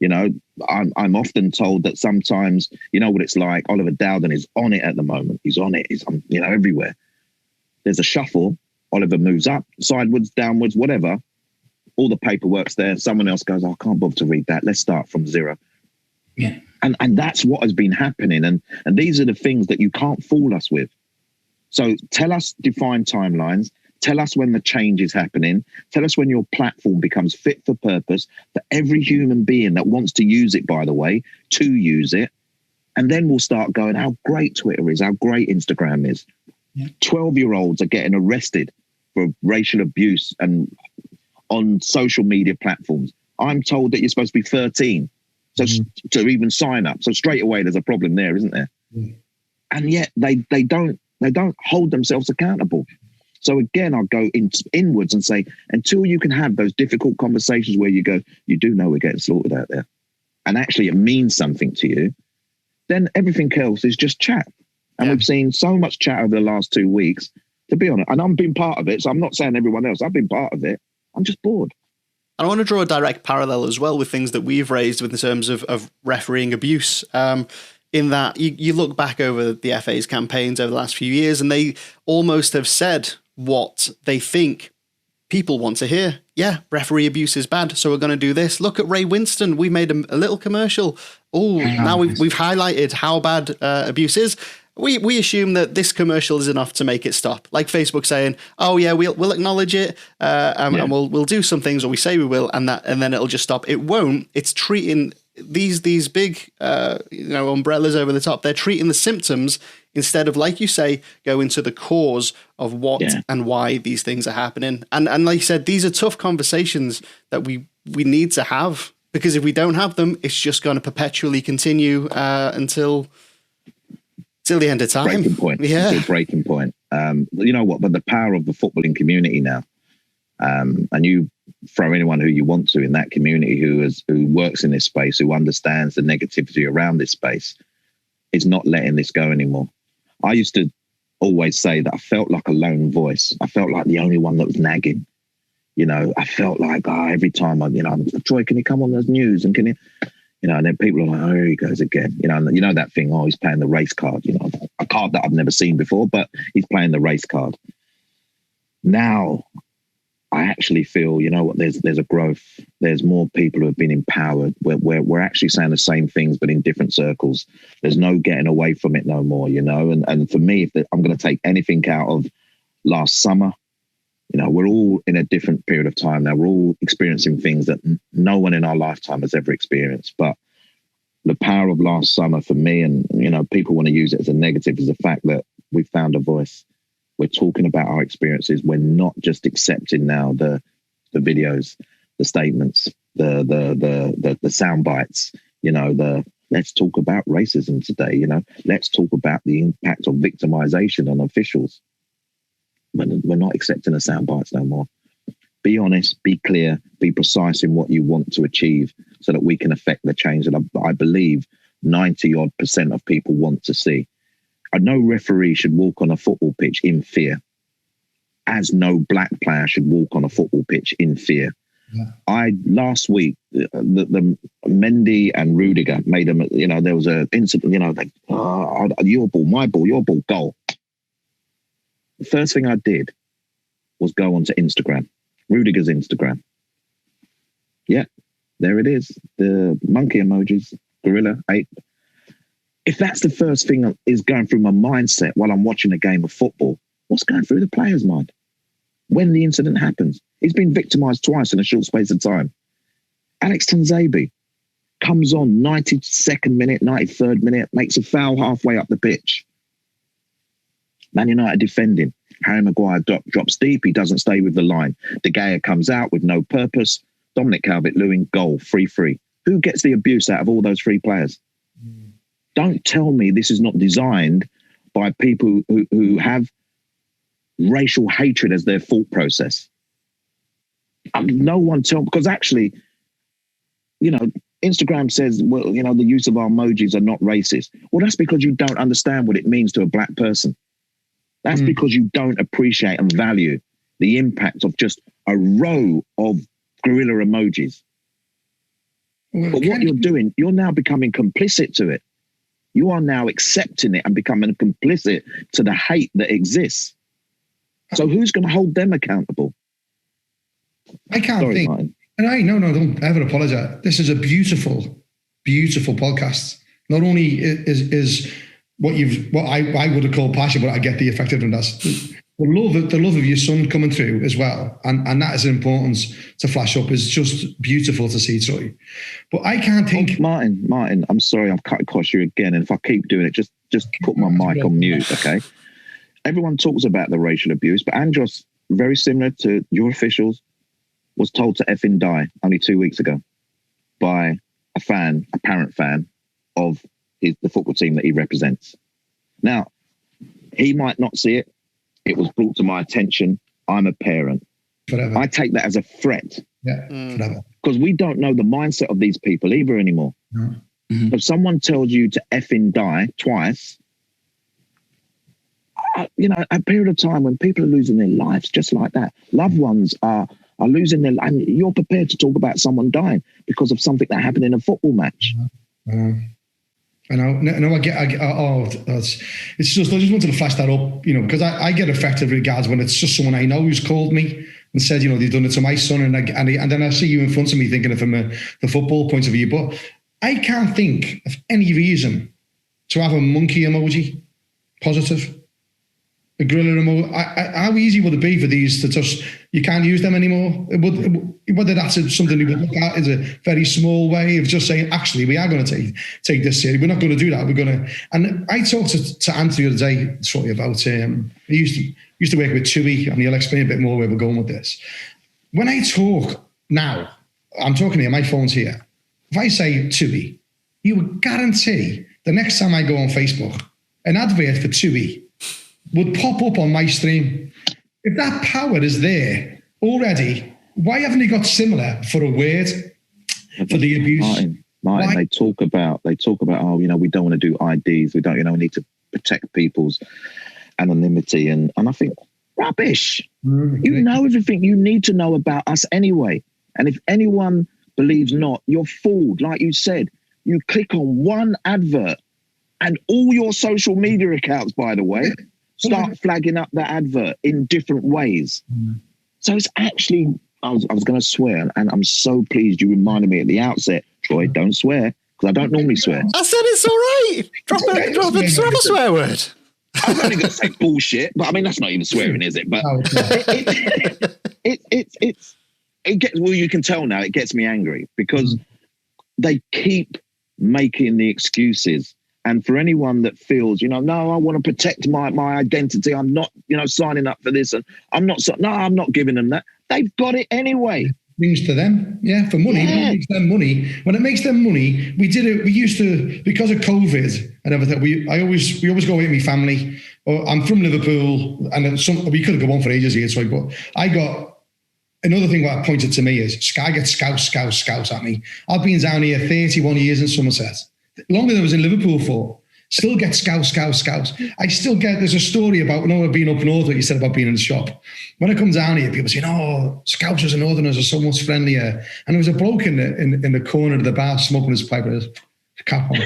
I'm often told that sometimes, what it's like, Oliver Dowden is on it at the moment. He's on it. He's on, everywhere. There's a shuffle. Oliver moves up, sideways, downwards, whatever. All the paperwork's there. Someone else goes, I can't bother to read that. Let's start from zero. Yeah. And that's what has been happening. And these are the things that you can't fool us with. So tell us defined timelines. Tell us when the change is happening. Tell us when your platform becomes fit for purpose for every human being that wants to use it, by the way, to use it. And then we'll start going, how great Twitter is, how great Instagram is. 12-year-olds are getting arrested for racial abuse and on social media platforms. I'm told that you're supposed to be 13 to even sign up. So straight away, there's a problem there, isn't there? And yet they don't hold themselves accountable. So again, I'll go inwards and say, until you can have those difficult conversations where you go, you do know we're getting slaughtered out there, and actually it means something to you, then everything else is just chat. And we've seen so much chat over the last 2 weeks, to be honest, and I've been part of it, so I'm not saying everyone else, I've been part of it. I'm just bored. I want to draw a direct parallel as well with things that we've raised in terms of refereeing abuse. In that you look back over the FA's campaigns over the last few years, and they almost have said what they think people want to hear. Yeah, referee abuse is bad, so we're going to do this. Look at Ray Winston. We made a little commercial. Oh, now we've highlighted how bad abuse is. We assume that this commercial is enough to make it stop. Like Facebook saying, "Oh yeah, we'll acknowledge it, and we'll do some things, or we say we will, and then it'll just stop." It won't. It's treating these big umbrellas over the top. They're treating the symptoms instead of, like you say, go into the cause of what and why these things are happening. And like you said, these are tough conversations that we need to have, because if we don't have them, it's just going to perpetually continue until the end of time. Breaking point. Yeah. Breaking point. You know what? But the power of the footballing community now, and you throw anyone who you want to in that community who works in this space, who understands the negativity around this space, is not letting this go anymore. I used to always say that I felt like a lone voice. I felt like the only one that was nagging. I felt like, every time Troy, can you come on the news? And can you, and then people are like, oh, here he goes again. That thing, he's playing the race card, a card that I've never seen before, but he's playing the race card. Now, I actually feel, you know what, there's a growth. There's more people who have been empowered. We're actually saying the same things, but in different circles. There's no getting away from it no more, you know. And for me, if I'm going to take anything out of last summer, you know, we're all in a different period of time now. We're all experiencing things that no one in our lifetime has ever experienced. But the power of last summer for me, and, you know, people want to use it as a negative, is the fact that we found a voice. We're talking about our experiences. We're not just accepting now the videos, the statements, the sound bites, you know, let's talk about racism today, you know, let's talk about the impact of victimization on officials. We're not accepting the sound bites no more. Be honest, be clear, be precise in what you want to achieve so that we can affect the change that I believe 90% of people want to see. No referee should walk on a football pitch in fear, as no black player should walk on a football pitch in fear. Yeah. Last week, the Mendy and Rudiger made them, you know, there was an incident, you know, like, your ball, my ball, your ball, goal. The first thing I did was go onto Instagram, Rudiger's Instagram. Yeah, there it is. The monkey emojis, gorilla, ape. If that's the first thing that is going through my mindset while I'm watching a game of football, what's going through the player's mind when the incident happens? He's been victimised twice in a short space of time. Alex Tanzabi comes on 92nd minute, 93rd minute, makes a foul halfway up the pitch. Man United defending. Harry Maguire drops deep. He doesn't stay with the line. De Gea comes out with no purpose. Dominic Calvert-Lewin, goal, 3-3. Who gets the abuse out of all those three players? Don't tell me this is not designed by people who have racial hatred as their thought process. No one tell, because actually, you know, Instagram says, well, you know, the use of our emojis are not racist. Well, that's because you don't understand what it means to a black person. That's because you don't appreciate and value the impact of just a row of gorilla emojis. Well, but what you're doing, you're now becoming complicit to it. You are now accepting it and becoming complicit to the hate that exists. So who's going to hold them accountable? I can't think. Martin. And no, don't ever apologize. This is a beautiful, beautiful podcast. Not only is what I would have called passion, but I get the effect of that. The love of your son coming through as well, and that is an importance to flash up, is just beautiful to see, Troy. But I can't think. Martin, I'm sorry, I've cut across you again, and if I keep doing it, just put my mic on mute, okay? Everyone talks about the racial abuse, but Andros, very similar to your officials, was told to effing die only 2 weeks ago by a apparent fan of the football team that he represents. Now, he might not see it. It was brought to my attention. I'm a parent. Forever. I take that as a threat. Yeah, forever. Because we don't know the mindset of these people either anymore. No. Mm-hmm. If someone tells you to effing die twice, you know, a period of time when people are losing their lives just like that, loved ones are losing their life, and you're prepared to talk about someone dying because of something that happened in a football match. I know. No, I get. It's just. I just wanted to flash that up, you know, because I get affected regards when it's just someone I know who's called me and said, you know, they've done it to my son, and then I see you in front of me thinking it from the football point of view. But I can't think of any reason to have a monkey emoji positive, a gorilla emoji. How easy would it be for these to just? You can't use them anymore. Whether that's something we would look at is a very small way of just saying, actually, we are going to take this seriously. We're not going to do that. We're going to. And I talked to Ant the other day, Troy, about he used to work with Tui, and he'll explain a bit more where we're going with this. When I talk now, I'm talking here, my phone's here. If I say Tui, you would guarantee the next time I go on Facebook, an advert for Tui would pop up on my stream. If that power is there already, why haven't they got similar for a word for the abuse? Martin, they talk about, oh, you know, we don't want to do IDs. We don't, you know, we need to protect people's anonymity. And I think, rubbish. You know everything you need to know about us anyway. And if anyone believes not, you're fooled. Like you said, you click on one advert and all your social media accounts, by the way, start flagging up that advert in different ways. So it's actually, I was going to swear, and I'm so pleased you reminded me at the outset, Troy, don't swear, because I don't normally swear. I said it's all right. Drop a swear word. I was only going to say bullshit, but I mean, that's not even swearing, is it? But it gets, well, you can tell now, it gets me angry because they keep making the excuses. And for anyone that feels, no, I want to protect my identity. I'm not, signing up for this. And I'm not giving them that. They've got it anyway. Means to them, for money. Yeah. It makes them money. When it makes them money, we did it. We used to, because of COVID and everything. We always go away with my family. I'm from Liverpool, and we could go on for ages here. So, but I got another thing that pointed to me is Sky gets scouts at me. I've been down here 31 years in Somerset, longer than I was in Liverpool for. Still get scouts. I still get, there's a story about, being up north, what you said about being in the shop. When I come down here, people say, Scousers and Northerners are so much friendlier. And there was a bloke in the corner of the bar smoking his pipe with his cap on.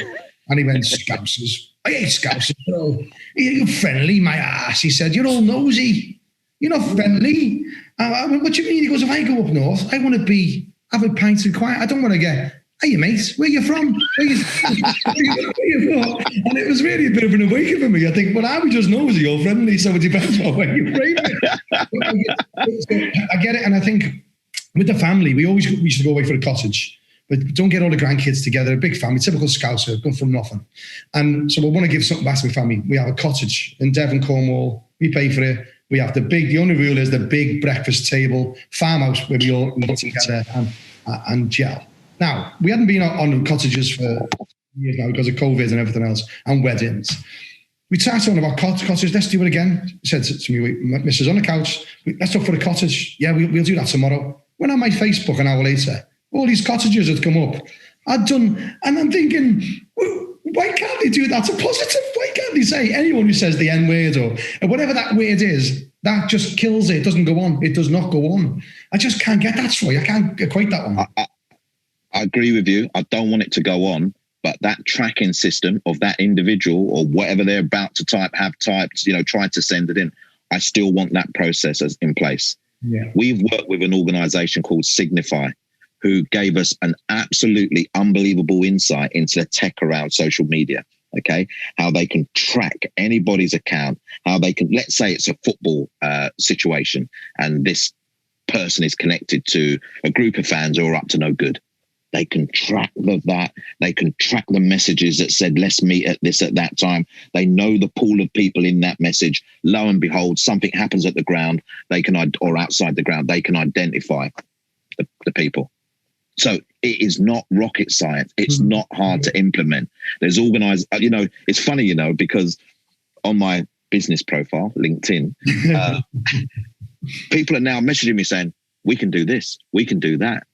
And he went, Scousers. I hate Scousers, bro. You're friendly, my ass. He said, you're all nosy. You're not friendly. I mean, what do you mean? He goes, if I go up north, I want to have a pint and quiet. I don't want to get, hey, mate, where you from? Where you from? And it was really a bit of an awakening for me. I think, well, I was just nosy or friendly, so it depends on where you frame it. I get it, and I think with the family, we used to go away for a cottage, but don't get all the grandkids together. A big family, typical Scouser, come from nothing. And so we want to give something back to my family. We have a cottage in Devon, Cornwall. We pay for it. We have the only rule is the big breakfast table, farmhouse where we all eat together and gel. Now, we hadn't been on cottages for years now because of COVID and everything else, and weddings. We started on about cottages. Let's do it again. He said to me, Mrs. on the couch, let's look for a cottage. Yeah, we'll do that tomorrow. Went on my Facebook an hour later. All these cottages had come up. I'd done, and I'm thinking, why can't they do that? It's a positive. Why can't they say anyone who says the N word or whatever that word is, that just kills it. It doesn't go on. It does not go on. I just can't get that, Troy. I can't equate that one. I agree with you. I don't want it to go on, but that tracking system of that individual or whatever they're about to have typed, tried to send it in. I still want that process in place. Yeah. We've worked with an organization called Signify, who gave us an absolutely unbelievable insight into the tech around social media. Okay, how they can track anybody's account, how they can, let's say it's a football situation and this person is connected to a group of fans who are up to no good. They can track that. They can track the messages that said, let's meet at this at that time. They know the pool of people in that message. Lo and behold, something happens at the ground. Or outside the ground, they can identify the people. So it is not rocket science. It's not hard to implement. There's organized, it's funny, because on my business profile, LinkedIn, people are now messaging me saying, we can do this, we can do that.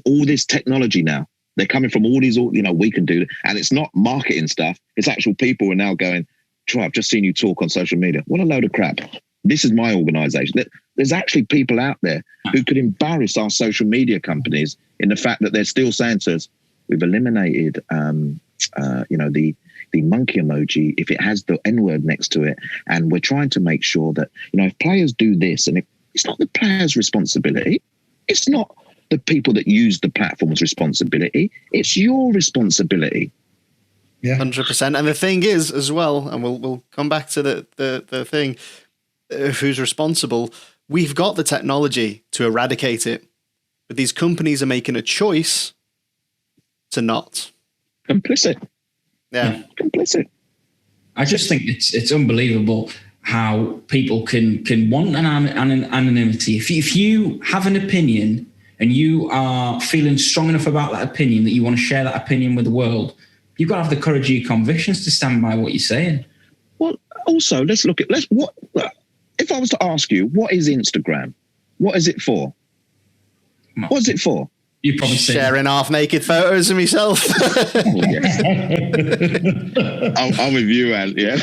All this technology now, they're coming from all these, we can do it. And it's not marketing stuff. It's actual people who are now going, Troy, I've just seen you talk on social media. What a load of crap. This is my organization. There's actually people out there who could embarrass our social media companies in the fact that they're still saying to us, we've eliminated, the monkey emoji if it has the N-word next to it. And we're trying to make sure that, if players do this, and it's not the players' responsibility, it's not the people that use the platform's responsibility, it's your responsibility. Yeah, 100%. And the thing is, as well, and we'll come back to the thing of who's responsible. We've got the technology to eradicate it, but these companies are making a choice to not. Complicit. Yeah, complicit. I just think it's unbelievable how people can want an anonymity. If you have an opinion and you are feeling strong enough about that opinion that you want to share that opinion with the world, you've got to have the courage of your convictions to stand by what you're saying. Well, also, if I was to ask you, what is Instagram? What is it for? What is it for? You probably sharing half-naked photos of myself. Oh, yes. I'm with you, Ant. Yeah.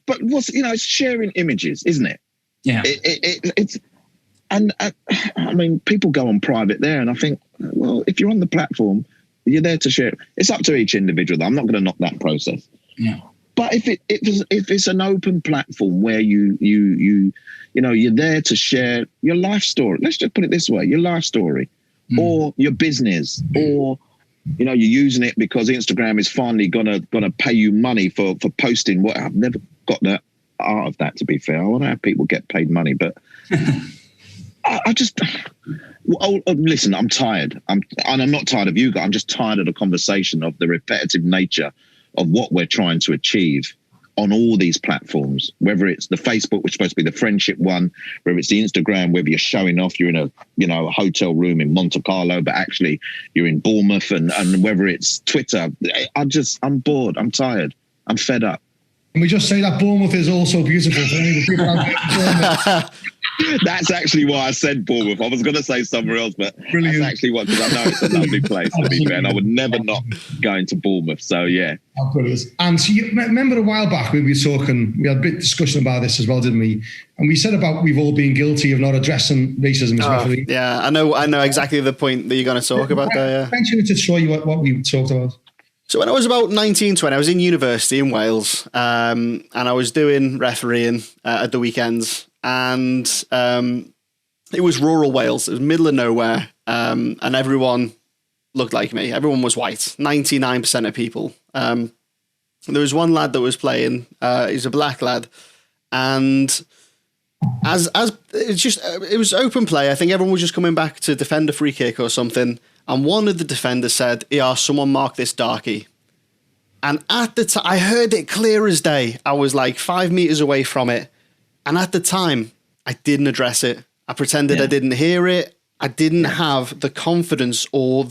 But it's sharing images, isn't it? Yeah. And I mean, people go on private there, and I think, well, if you're on the platform, you're there to share. It's up to each individual. I'm not going to knock that process. Yeah. But if it's an open platform where you're there to share your life story. Let's just put it this way: your life story, or your business, or you're using it because Instagram is finally gonna pay you money for posting. What I've never got the art of that. To be fair, I want to have people get paid money, but I just listen. I'm tired. I'm not tired of you guys. I'm just tired of the conversation, of the repetitive nature of what we're trying to achieve on all these platforms, whether it's the Facebook, which is supposed to be the friendship one, whether it's the Instagram, whether you're showing off you're in a hotel room in Monte Carlo, but actually you're in Bournemouth, and whether it's Twitter. I'm bored. I'm tired. I'm fed up. Can we just say that Bournemouth is also beautiful for any people out there? That's actually why I said Bournemouth. I was going to say somewhere else, but Brilliant. That's actually what, because I know it's a lovely place to be fair, and I would never not go into Bournemouth. So yeah. Oh, brilliant. And so you remember a while back we were talking, we had a bit of discussion about this as well, didn't we? And we said about we've all been guilty of not addressing racism as referee. Yeah, I know exactly the point that you're going to talk about there. Yeah. Mention it to Troy what we talked about. So when I was about 19, 20, I was in university in Wales, and I was doing refereeing at the weekends, and it was rural Wales. It was middle of nowhere, and everyone looked like me. Everyone was white, 99% of people. There was one lad that was playing. He's a black lad, and as it was open play. I think everyone was just coming back to defend a free kick or something. And one of the defenders said, "Yeah, someone mark this darkie." And at the time, I heard it clear as day. I was like 5 meters away from it. And at the time, I didn't address it. I pretended I didn't hear it. I didn't have the confidence or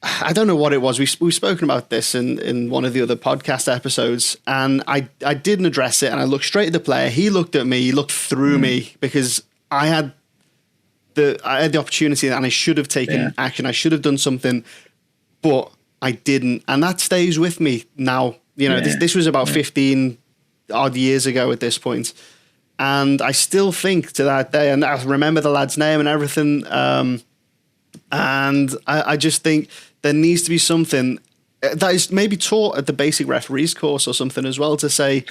I don't know what it was. We've spoken about this in one of the other podcast episodes. And I didn't address it. And I looked straight at the player. He looked at me. He looked through me, because I had the opportunity, and I should have taken action. I should have done something, but I didn't. And that stays with me now. This was about 15 odd years ago at this point. And I still think to that day, and I remember the lad's name and everything. And I just think there needs to be something that is maybe taught at the basic referees course or something as well, to say,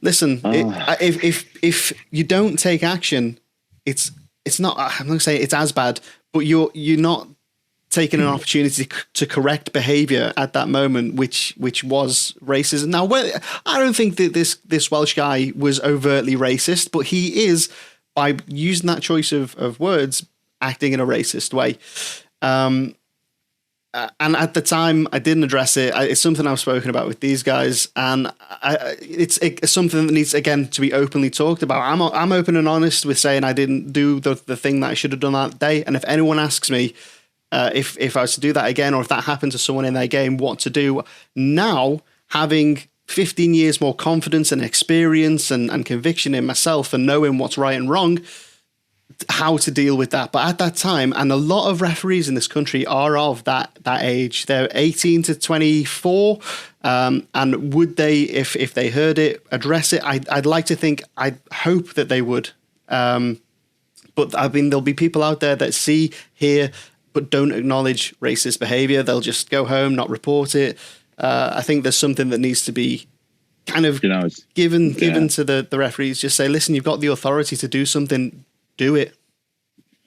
listen, if you don't take action, it's not, I'm not going to say it's as bad, but you're not taking an opportunity to correct behaviour at that moment, which was racism. Now, I don't think that this Welsh guy was overtly racist, but he is, by using that choice of words, acting in a racist way. And at the time, I didn't address it. It's something I've spoken about with these guys, and it's something that needs, again, to be openly talked about. I'm open and honest with saying I didn't do the thing that I should have done that day. And if anyone asks me if I was to do that again, or if that happened to someone in their game, what to do now, having 15 years more confidence and experience and conviction in myself, and knowing what's right and wrong, how to deal with that. But at that time, and a lot of referees in this country are of that age, they're 18 to 24, and would they, if they heard it, address it? I'd like to think, I hope that they would, but I mean, there'll be people out there that see, hear, but don't acknowledge racist behavior. They'll just go home, not report it. I think there's something that needs to be kind of given to the referees. Just say, listen, you've got the authority to do something, do it.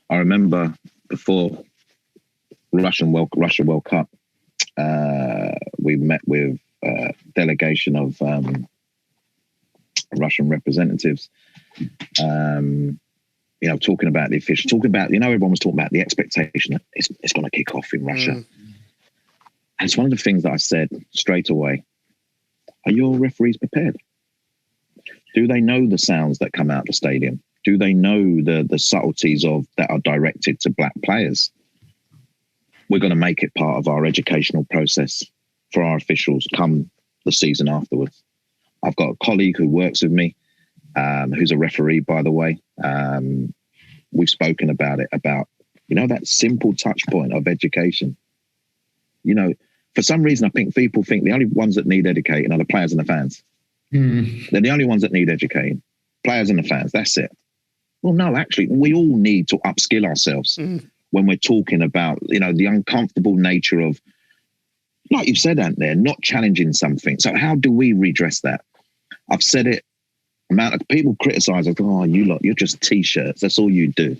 I remember before Russia World Cup, we met with a delegation of Russian representatives, talking about the officials, everyone was talking about the expectation that it's going to kick off in Russia. And it's one of the things that I said straight away: are your referees prepared? Do they know the sounds that come out of the stadium? Do they know the subtleties that are directed to black players? We're going to make it part of our educational process for our officials come the season afterwards. I've got a colleague who works with me, who's a referee, by the way. We've spoken about it, that simple touch point of education. For some reason, I think people think the only ones that need educating are the players and the fans. They're the only ones that need educating. Players and the fans, that's it. Well, no, actually, we all need to upskill ourselves when we're talking about, the uncomfortable nature of like you've said, Ant, there, not challenging something. So how do we redress that? I've said it. Amount of people criticize us. Oh, you lot, you're just t-shirts. That's all you do.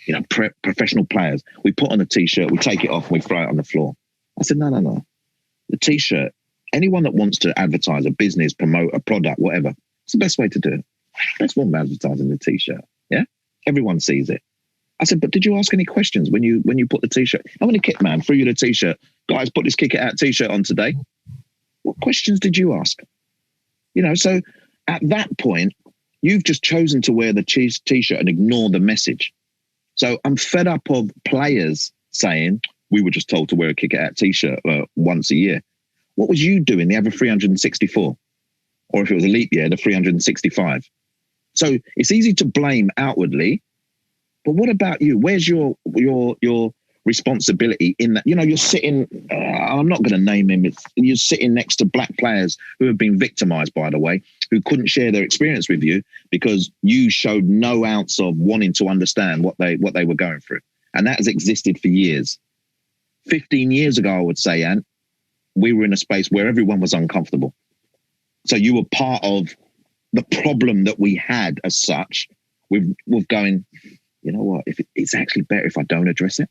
You know, professional players. We put on a t-shirt, we take it off, and we throw it on the floor. I said, no. The t-shirt. Anyone that wants to advertise a business, promote a product, whatever, it's the best way to do it. Best form of advertising the t-shirt. Yeah, everyone sees it. I said, but did you ask any questions when you put the t-shirt? How many kit man threw you the t-shirt? Guys, put this kick it out t-shirt on today. What questions did you ask? You know, so at that point, you've just chosen to wear the t-shirt and ignore the message. So I'm fed up of players saying we were just told to wear a kick it out t-shirt once a year. What was you doing the other 364? Or if it was a leap year, the 365. So it's easy to blame outwardly, but what about you? Where's your responsibility in that? You know, you're sitting, I'm not going to name him, you're sitting next to black players who have been victimized, by the way, who couldn't share their experience with you because you showed no ounce of wanting to understand what they were going through. And that has existed for years. 15 years ago, I would say, Ant, we were in a space where everyone was uncomfortable. So you were part of the problem that we had as such with going, you know what, it's actually better if I don't address it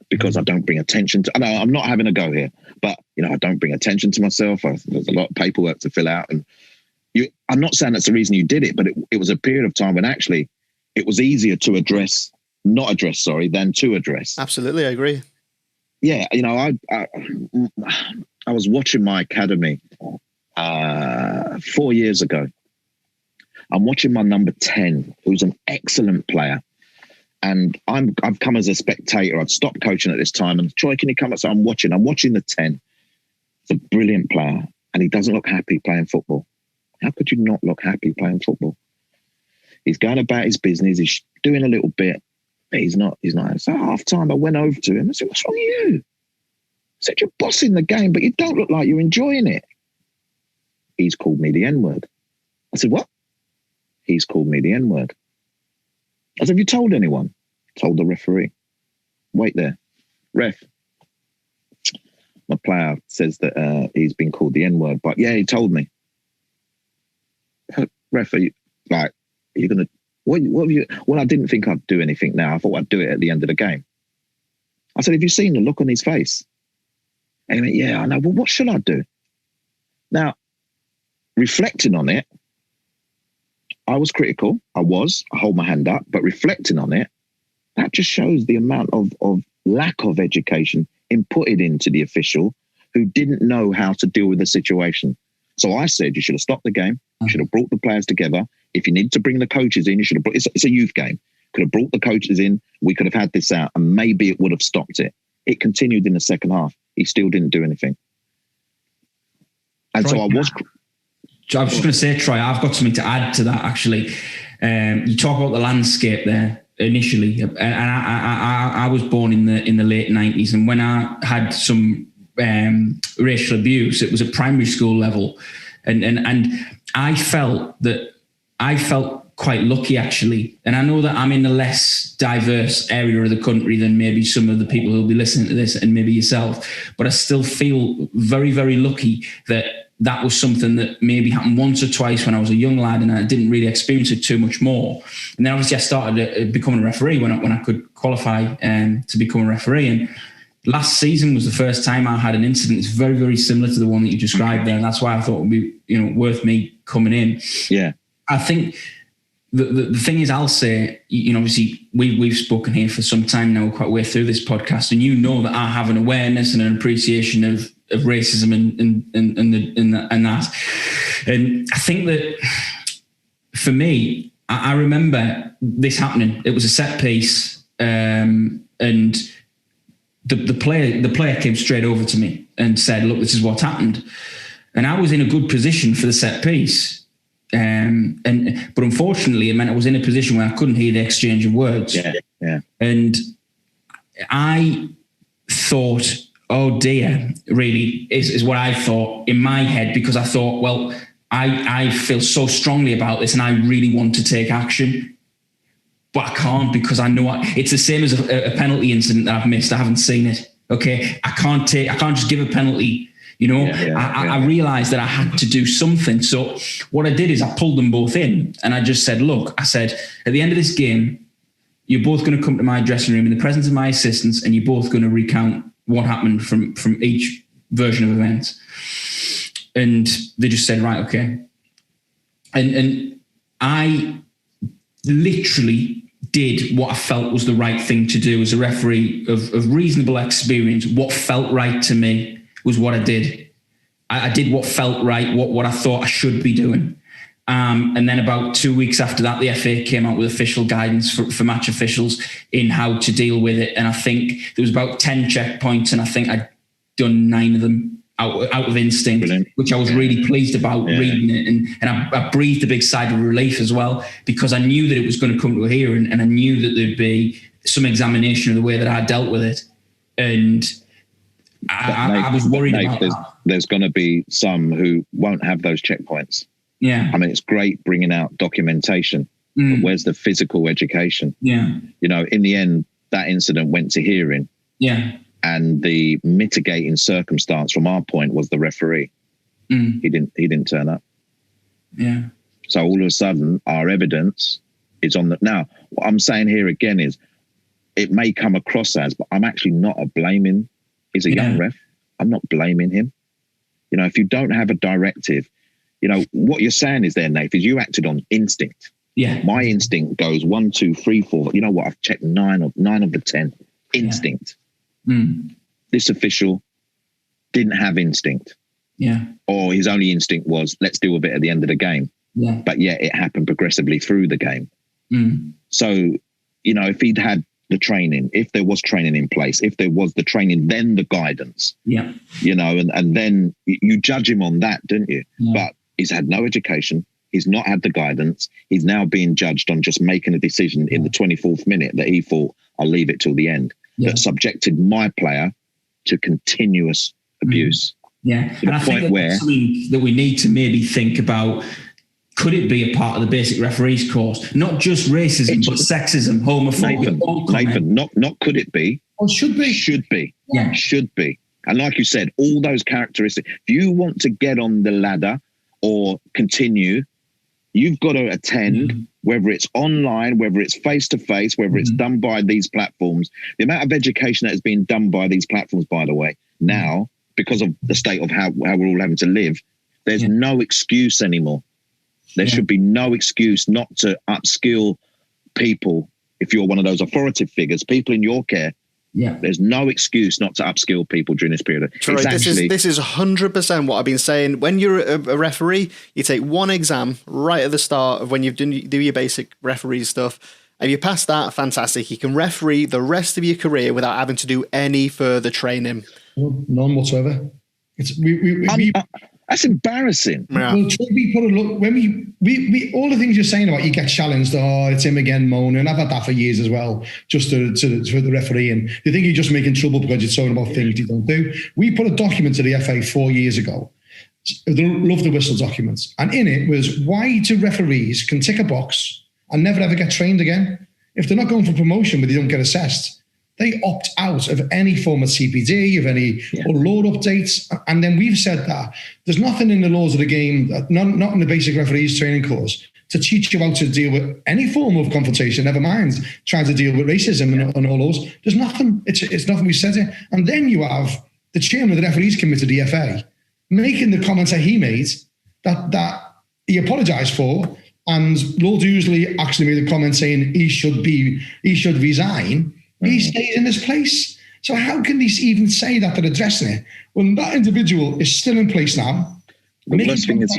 because I don't bring attention to, no, I'm not having a go here, but, you know, I don't bring attention to myself. There's a lot of paperwork to fill out. And I'm not saying that's the reason you did it, but it was a period of time when actually it was easier to than to address. Absolutely, I agree. Yeah, you know, I was watching my academy 4 years ago. I'm watching my number 10, who's an excellent player. And I've come as a spectator. I'd stopped coaching at this time. And Troy, can you come up? So I'm watching the 10. It's a brilliant player. And he doesn't look happy playing football. How could you not look happy playing football? He's going about his business. He's doing a little bit. But he's not. So at half time, I went over to him. I said, what's wrong with you? I said, you're bossing the game, but you don't look like you're enjoying it. He's called me the N-word. I said, what? He's called me the N-word. I said, have you told anyone? Told the referee. Wait there. Ref. My player says that he's been called the N-word, but yeah, he told me. Ref, are you going to, what have you, well, I didn't think I'd do anything now. I thought I'd do it at the end of the game. I said, have you seen the look on his face? And he went, yeah, I know. Well, what should I do? Now, reflecting on it, I was critical. I hold my hand up, but reflecting on it, that just shows the amount of lack of education inputted into the official who didn't know how to deal with the situation. So I said, you should have stopped the game. You should have brought the players together. If you need to bring the coaches in, you should have brought, it's a youth game. Could have brought the coaches in. We could have had this out and maybe it would have stopped it. It continued in the second half. He still didn't do anything. And Troy, so I was just going to say, Troy, I've got something to add to that, actually. You talk about the landscape there initially. And I was born in the late 90s. And when I had some racial abuse, it was at primary school level. And I felt quite lucky, actually. And I know that I'm in a less diverse area of the country than maybe some of the people who'll be listening to this and maybe yourself. But I still feel very, very lucky that was something that maybe happened once or twice when I was a young lad and I didn't really experience it too much more. And then obviously I started becoming a referee when I could qualify to become a referee. And last season was the first time I had an incident. It's very, very similar to the one that you described there. And that's why I thought it would be, worth me coming in. Yeah. I think the thing is, I'll say, obviously we've spoken here for some time now, quite a way through this podcast, and you know that I have an awareness and an appreciation of racism and that. And I think that for me, I remember this happening. It was a set piece, and the player came straight over to me and said, "Look, this is what happened." And I was in a good position for the set piece. But unfortunately, it meant I was in a position where I couldn't hear the exchange of words. Yeah. And I thought, oh dear, really is what I thought in my head, because I thought, well, I feel so strongly about this and I really want to take action, but I can't, because I know it's the same as a penalty incident that I've missed. I haven't seen it. Okay, I can't just give a penalty. You know, I realized that I had to do something. So what I did is I pulled them both in and I just said, look, I said, at the end of this game, you're both going to come to my dressing room in the presence of my assistants and you're both going to recount what happened from each version of events. And they just said, right, okay. And I literally did what I felt was the right thing to do as a referee of reasonable experience. What felt right to me was what I did. I did what felt right, what I thought I should be doing. And then about 2 weeks after that, the FA came out with official guidance for match officials in how to deal with it. And I think there was about 10 checkpoints, and I think I'd done 9 of them out of instinct. Brilliant. Which I was really pleased about reading it. And I breathed a big sigh of relief as well, because I knew that it was going to come to a hearing, and I knew that there'd be some examination of the way that I dealt with it. And I was worried about that. There's going to be some who won't have those checkpoints. Yeah. I mean, it's great bringing out documentation, but where's the physical education? Yeah. You know, in the end, that incident went to hearing. Yeah. And the mitigating circumstance from our point was the referee. He didn't turn up. Yeah. So all of a sudden, our evidence is on the... Now, what I'm saying here again is, it may come across as, but I'm actually not blaming... He's a young ref. I'm not blaming him. You know, if you don't have a directive, you know, what you're saying is there, Nath, is you acted on instinct. Yeah. My instinct goes 1, 2, 3, 4. You know what? I've checked 9 of the 10. Instinct. Yeah. This official didn't have instinct. Yeah. Or his only instinct was, let's do a bit at the end of the game. Yeah. But yet it happened progressively through the game. So, you know, if he'd had the training, if there was training in place, if there was the training, then the guidance, you know, and then you judge him on that, didn't you? But he's had no education. He's not had the guidance. He's now being judged on just making a decision in the 24th minute that he thought, I'll leave it till the end, that subjected my player to continuous abuse. Yeah. And I think that's something that we need to maybe think about. Could it be a part of the basic referees course? Not just racism, but sexism, homophobia. Nathan, not could it be? Or should be. Should be. Yeah. Should be. And like you said, all those characteristics, if you want to get on the ladder or continue, you've got to attend, whether it's online, whether it's face-to-face, whether it's done by these platforms. The amount of education that is being done by these platforms, by the way, now, because of the state of how we're all having to live, there's no excuse anymore. There should be no excuse not to upskill people. If you're one of those authoritative figures, people in your care, there's no excuse not to upskill people during this period. Troy, this is 100% what I've been saying. When you're a referee, you take one exam right at the start of when you do your basic referee stuff. If you pass that, fantastic. You can referee the rest of your career without having to do any further training. None whatsoever. That's embarrassing. Yeah. Well, we put a look when we all the things you're saying about you get challenged. Oh, it's him again, moaning. I've had that for years as well. Just for the referee, and you think you're just making trouble because you're talking about things you don't do. We put a document to the FA 4 years ago. Love the whistle documents, and in it was why do referees can tick a box and never ever get trained again if they're not going for promotion, but they don't get assessed. They opt out of any form of CPD, of any or law updates. And then we've said that there's nothing in the laws of the game, not in the basic referees training course, to teach you how to deal with any form of confrontation, never mind trying to deal with racism and all those. There's nothing, it's nothing we said it. And then you have the chairman of the referees committee, the FA, making the comments that he made that he apologised for. And Lord Ousley actually made a comment saying he should resign. He stays in this place. So how can they even say that they're addressing it when that individual is still in place now? The worst thing is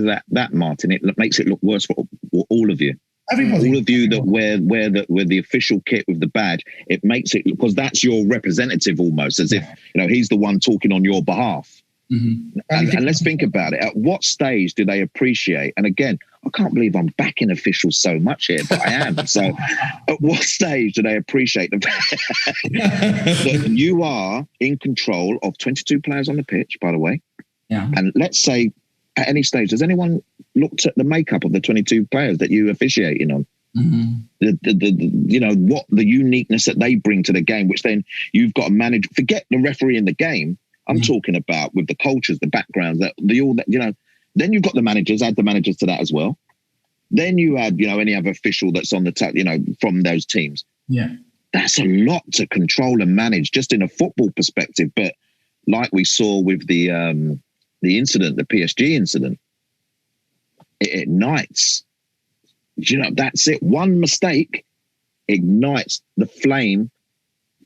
that Martin, it makes it look worse for all of you. Everybody. All of you that wear the official kit with the badge, it makes it, because that's your representative almost, as if he's the one talking on your behalf. And let's think about it. At what stage do they appreciate? And again, I can't believe I'm backing officials so much here, but I am. So at what stage do they appreciate the fact that you are in control of 22 players on the pitch, by the way? Yeah. And let's say at any stage, has anyone looked at the makeup of the 22 players that you're officiating on? What the uniqueness that they bring to the game, which then you've got to manage. Forget the referee in the game. I'm talking about with the cultures, the backgrounds, then you've got the managers, add the managers to that as well. Then you add, any other official that's on the from those teams. Yeah. That's a lot to control and manage just in a football perspective. But like we saw with the incident, the PSG incident, it ignites. That's it. One mistake ignites the flame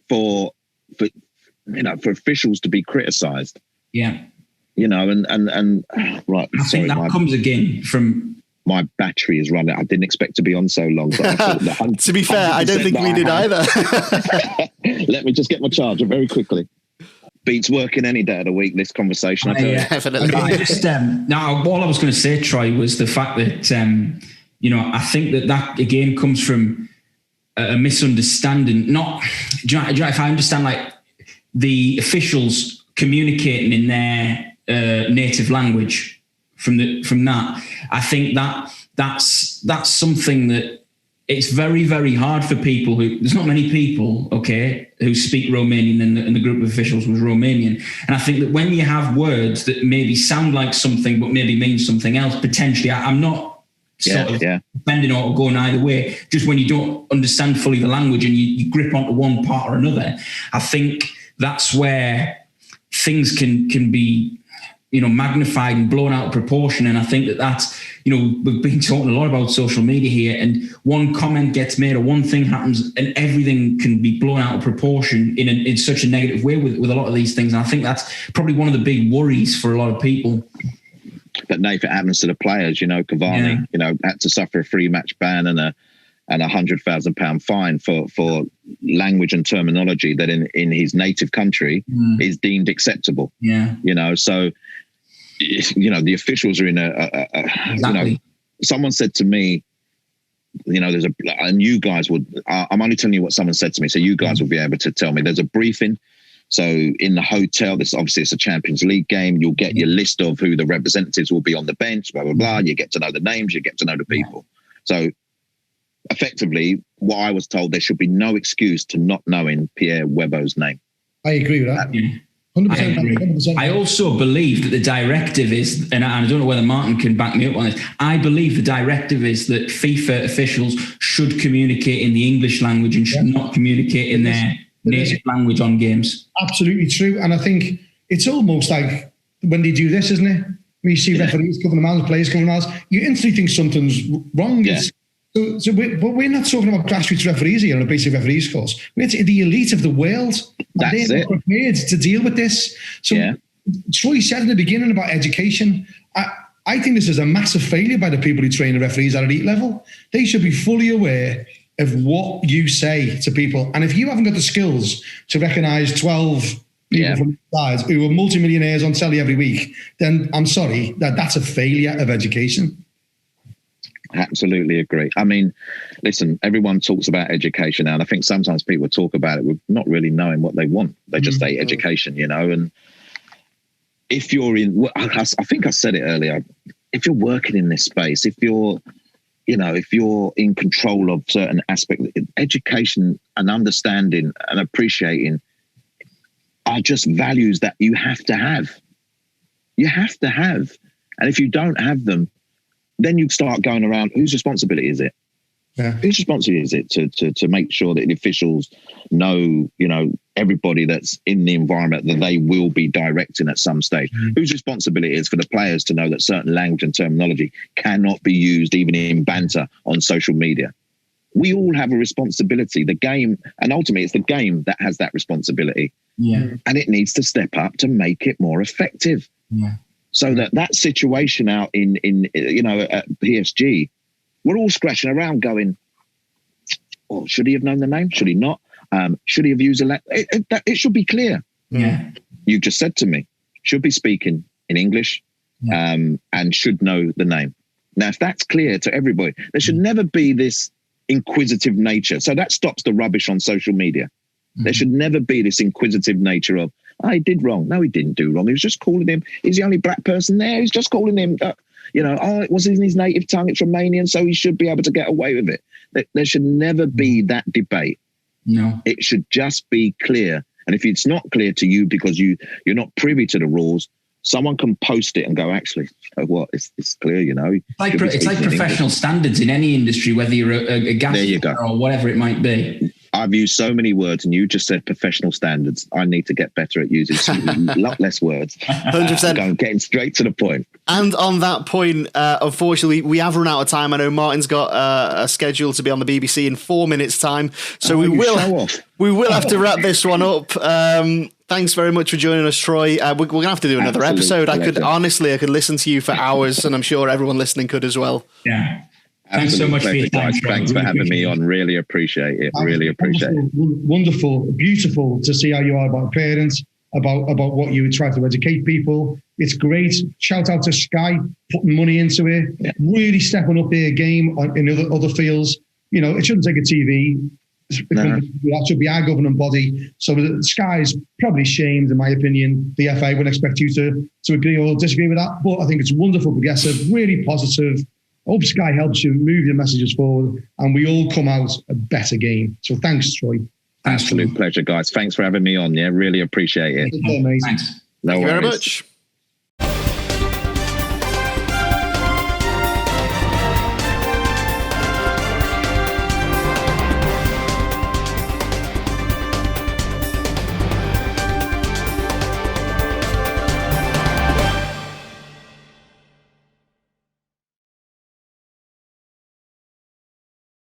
for officials to be criticised. Yeah. And right. I think that comes again from. My battery is running. I didn't expect to be on so long. But to be fair, I don't think we did either. Let me just get my charger very quickly. Beats working any day of the week, this conversation. Definitely. Now, all I was going to say, Troy, was the fact that, I think that again comes from a misunderstanding. If I understand, like, the officials communicating in their native language from that, I think that's something that it's very, very hard for people there's not many people, who speak Romanian, and the group of officials was Romanian. And I think that when you have words that maybe sound like something but maybe mean something else, potentially, I'm not defending or going either way, just when you don't understand fully the language and you grip onto one part or another, I think that's where things can be magnified and blown out of proportion. And I think that's, we've been talking a lot about social media here, and one comment gets made or one thing happens and everything can be blown out of proportion in such a negative way with a lot of these things. And I think that's probably one of the big worries for a lot of people. But Nathan, it happens to the players, Cavani, had to suffer a 3-match ban and a £100,000 fine for language and terminology that in his native country is deemed acceptable. Yeah. So, the officials are in exactly. Someone said to me, there's and you guys would, I'm only telling you what someone said to me, so you guys will be able to tell me. There's a briefing. So in the hotel, it's a Champions League game. You'll get your list of who the representatives will be on the bench, blah, blah, blah. You get to know the names, you get to know the people. So effectively, what I was told, there should be no excuse to not knowing Pierre Webo's name. I agree with that. 100%. I also believe that the directive is, and I don't know whether Martin can back me up on this, I believe the directive is that FIFA officials should communicate in the English language and should not communicate in their native language on games. Absolutely true. And I think it's almost like when they do this, isn't it? When you see referees covering the mouths, players covering the mouths, you instantly think something's wrong. Yeah. So we're not talking about grassroots referees here on a basic referees course. We're the elite of the world. That's they're not prepared to deal with this. So Troy said in the beginning about education. I think this is a massive failure by the people who train the referees at elite level. They should be fully aware of what you say to people. And if you haven't got the skills to recognise 12 people from the sides who are multimillionaires on telly every week, then I'm sorry, that's a failure of education. Absolutely agree. I mean, listen, everyone talks about education now, and I think sometimes people talk about it with not really knowing what they want. They just say education, and if you're in, I think I said it earlier, if you're working in this space, if you're in control of certain aspects, education and understanding and appreciating are just values that you have to have. You have to have. And if you don't have them, then you start going around, whose responsibility is it? Yeah. Whose responsibility is it to make sure that the officials know, everybody that's in the environment that they will be directing at some stage? Whose responsibility is for the players to know that certain language and terminology cannot be used even in banter on social media? We all have a responsibility. The game, and ultimately it's the game that has that responsibility. Yeah. And it needs to step up to make it more effective. Yeah. So that situation out in at PSG, we're all scratching around going, oh, should he have known the name? Should he not? Should he have used it should be clear. Yeah. You just said to me, should be speaking in English and should know the name. Now, if that's clear to everybody, there should never be this inquisitive nature. So that stops the rubbish on social media. There should never be this inquisitive nature of, he did wrong. No, he didn't do wrong. He was just calling him. He's the only black person there. He's just calling him. it wasn't in his native tongue, it's Romanian, so he should be able to get away with it. There should never be that debate. No. It should just be clear. And if it's not clear to you because you're not privy to the rules, someone can post it and go, actually, it's clear, It's like professional standards in any industry, whether you're a gas or whatever it might be. I've used so many words and you just said professional standards. I need to get better at using a lot less words. 100%. Getting straight to the point. And on that point, unfortunately, we have run out of time. I know Martin's got a schedule to be on the BBC in 4 minutes' time. So we will have to wrap this one up. Thanks very much for joining us, Troy. We're going to have to do another episode. I could listen to you for hours, and I'm sure everyone listening could as well. Yeah. Thanks so much for your time, Troy. Thanks for having me on. Really appreciate it. Really appreciate it. Wonderful, beautiful to see how you are about parents, about what you try to educate people. It's great. Shout out to Sky, putting money into it, really stepping up their game in other fields. It shouldn't take a TV. That should be our governing body. So the Sky's probably shamed, in my opinion. The FA would expect you to agree or disagree with that. But I think it's wonderful, progressive, really positive. I hope Sky helps you move your messages forward and we all come out a better game. So thanks, Troy. Absolute pleasure, guys. Thanks for having me on. Yeah, really appreciate it. Thanks. Thank you very much.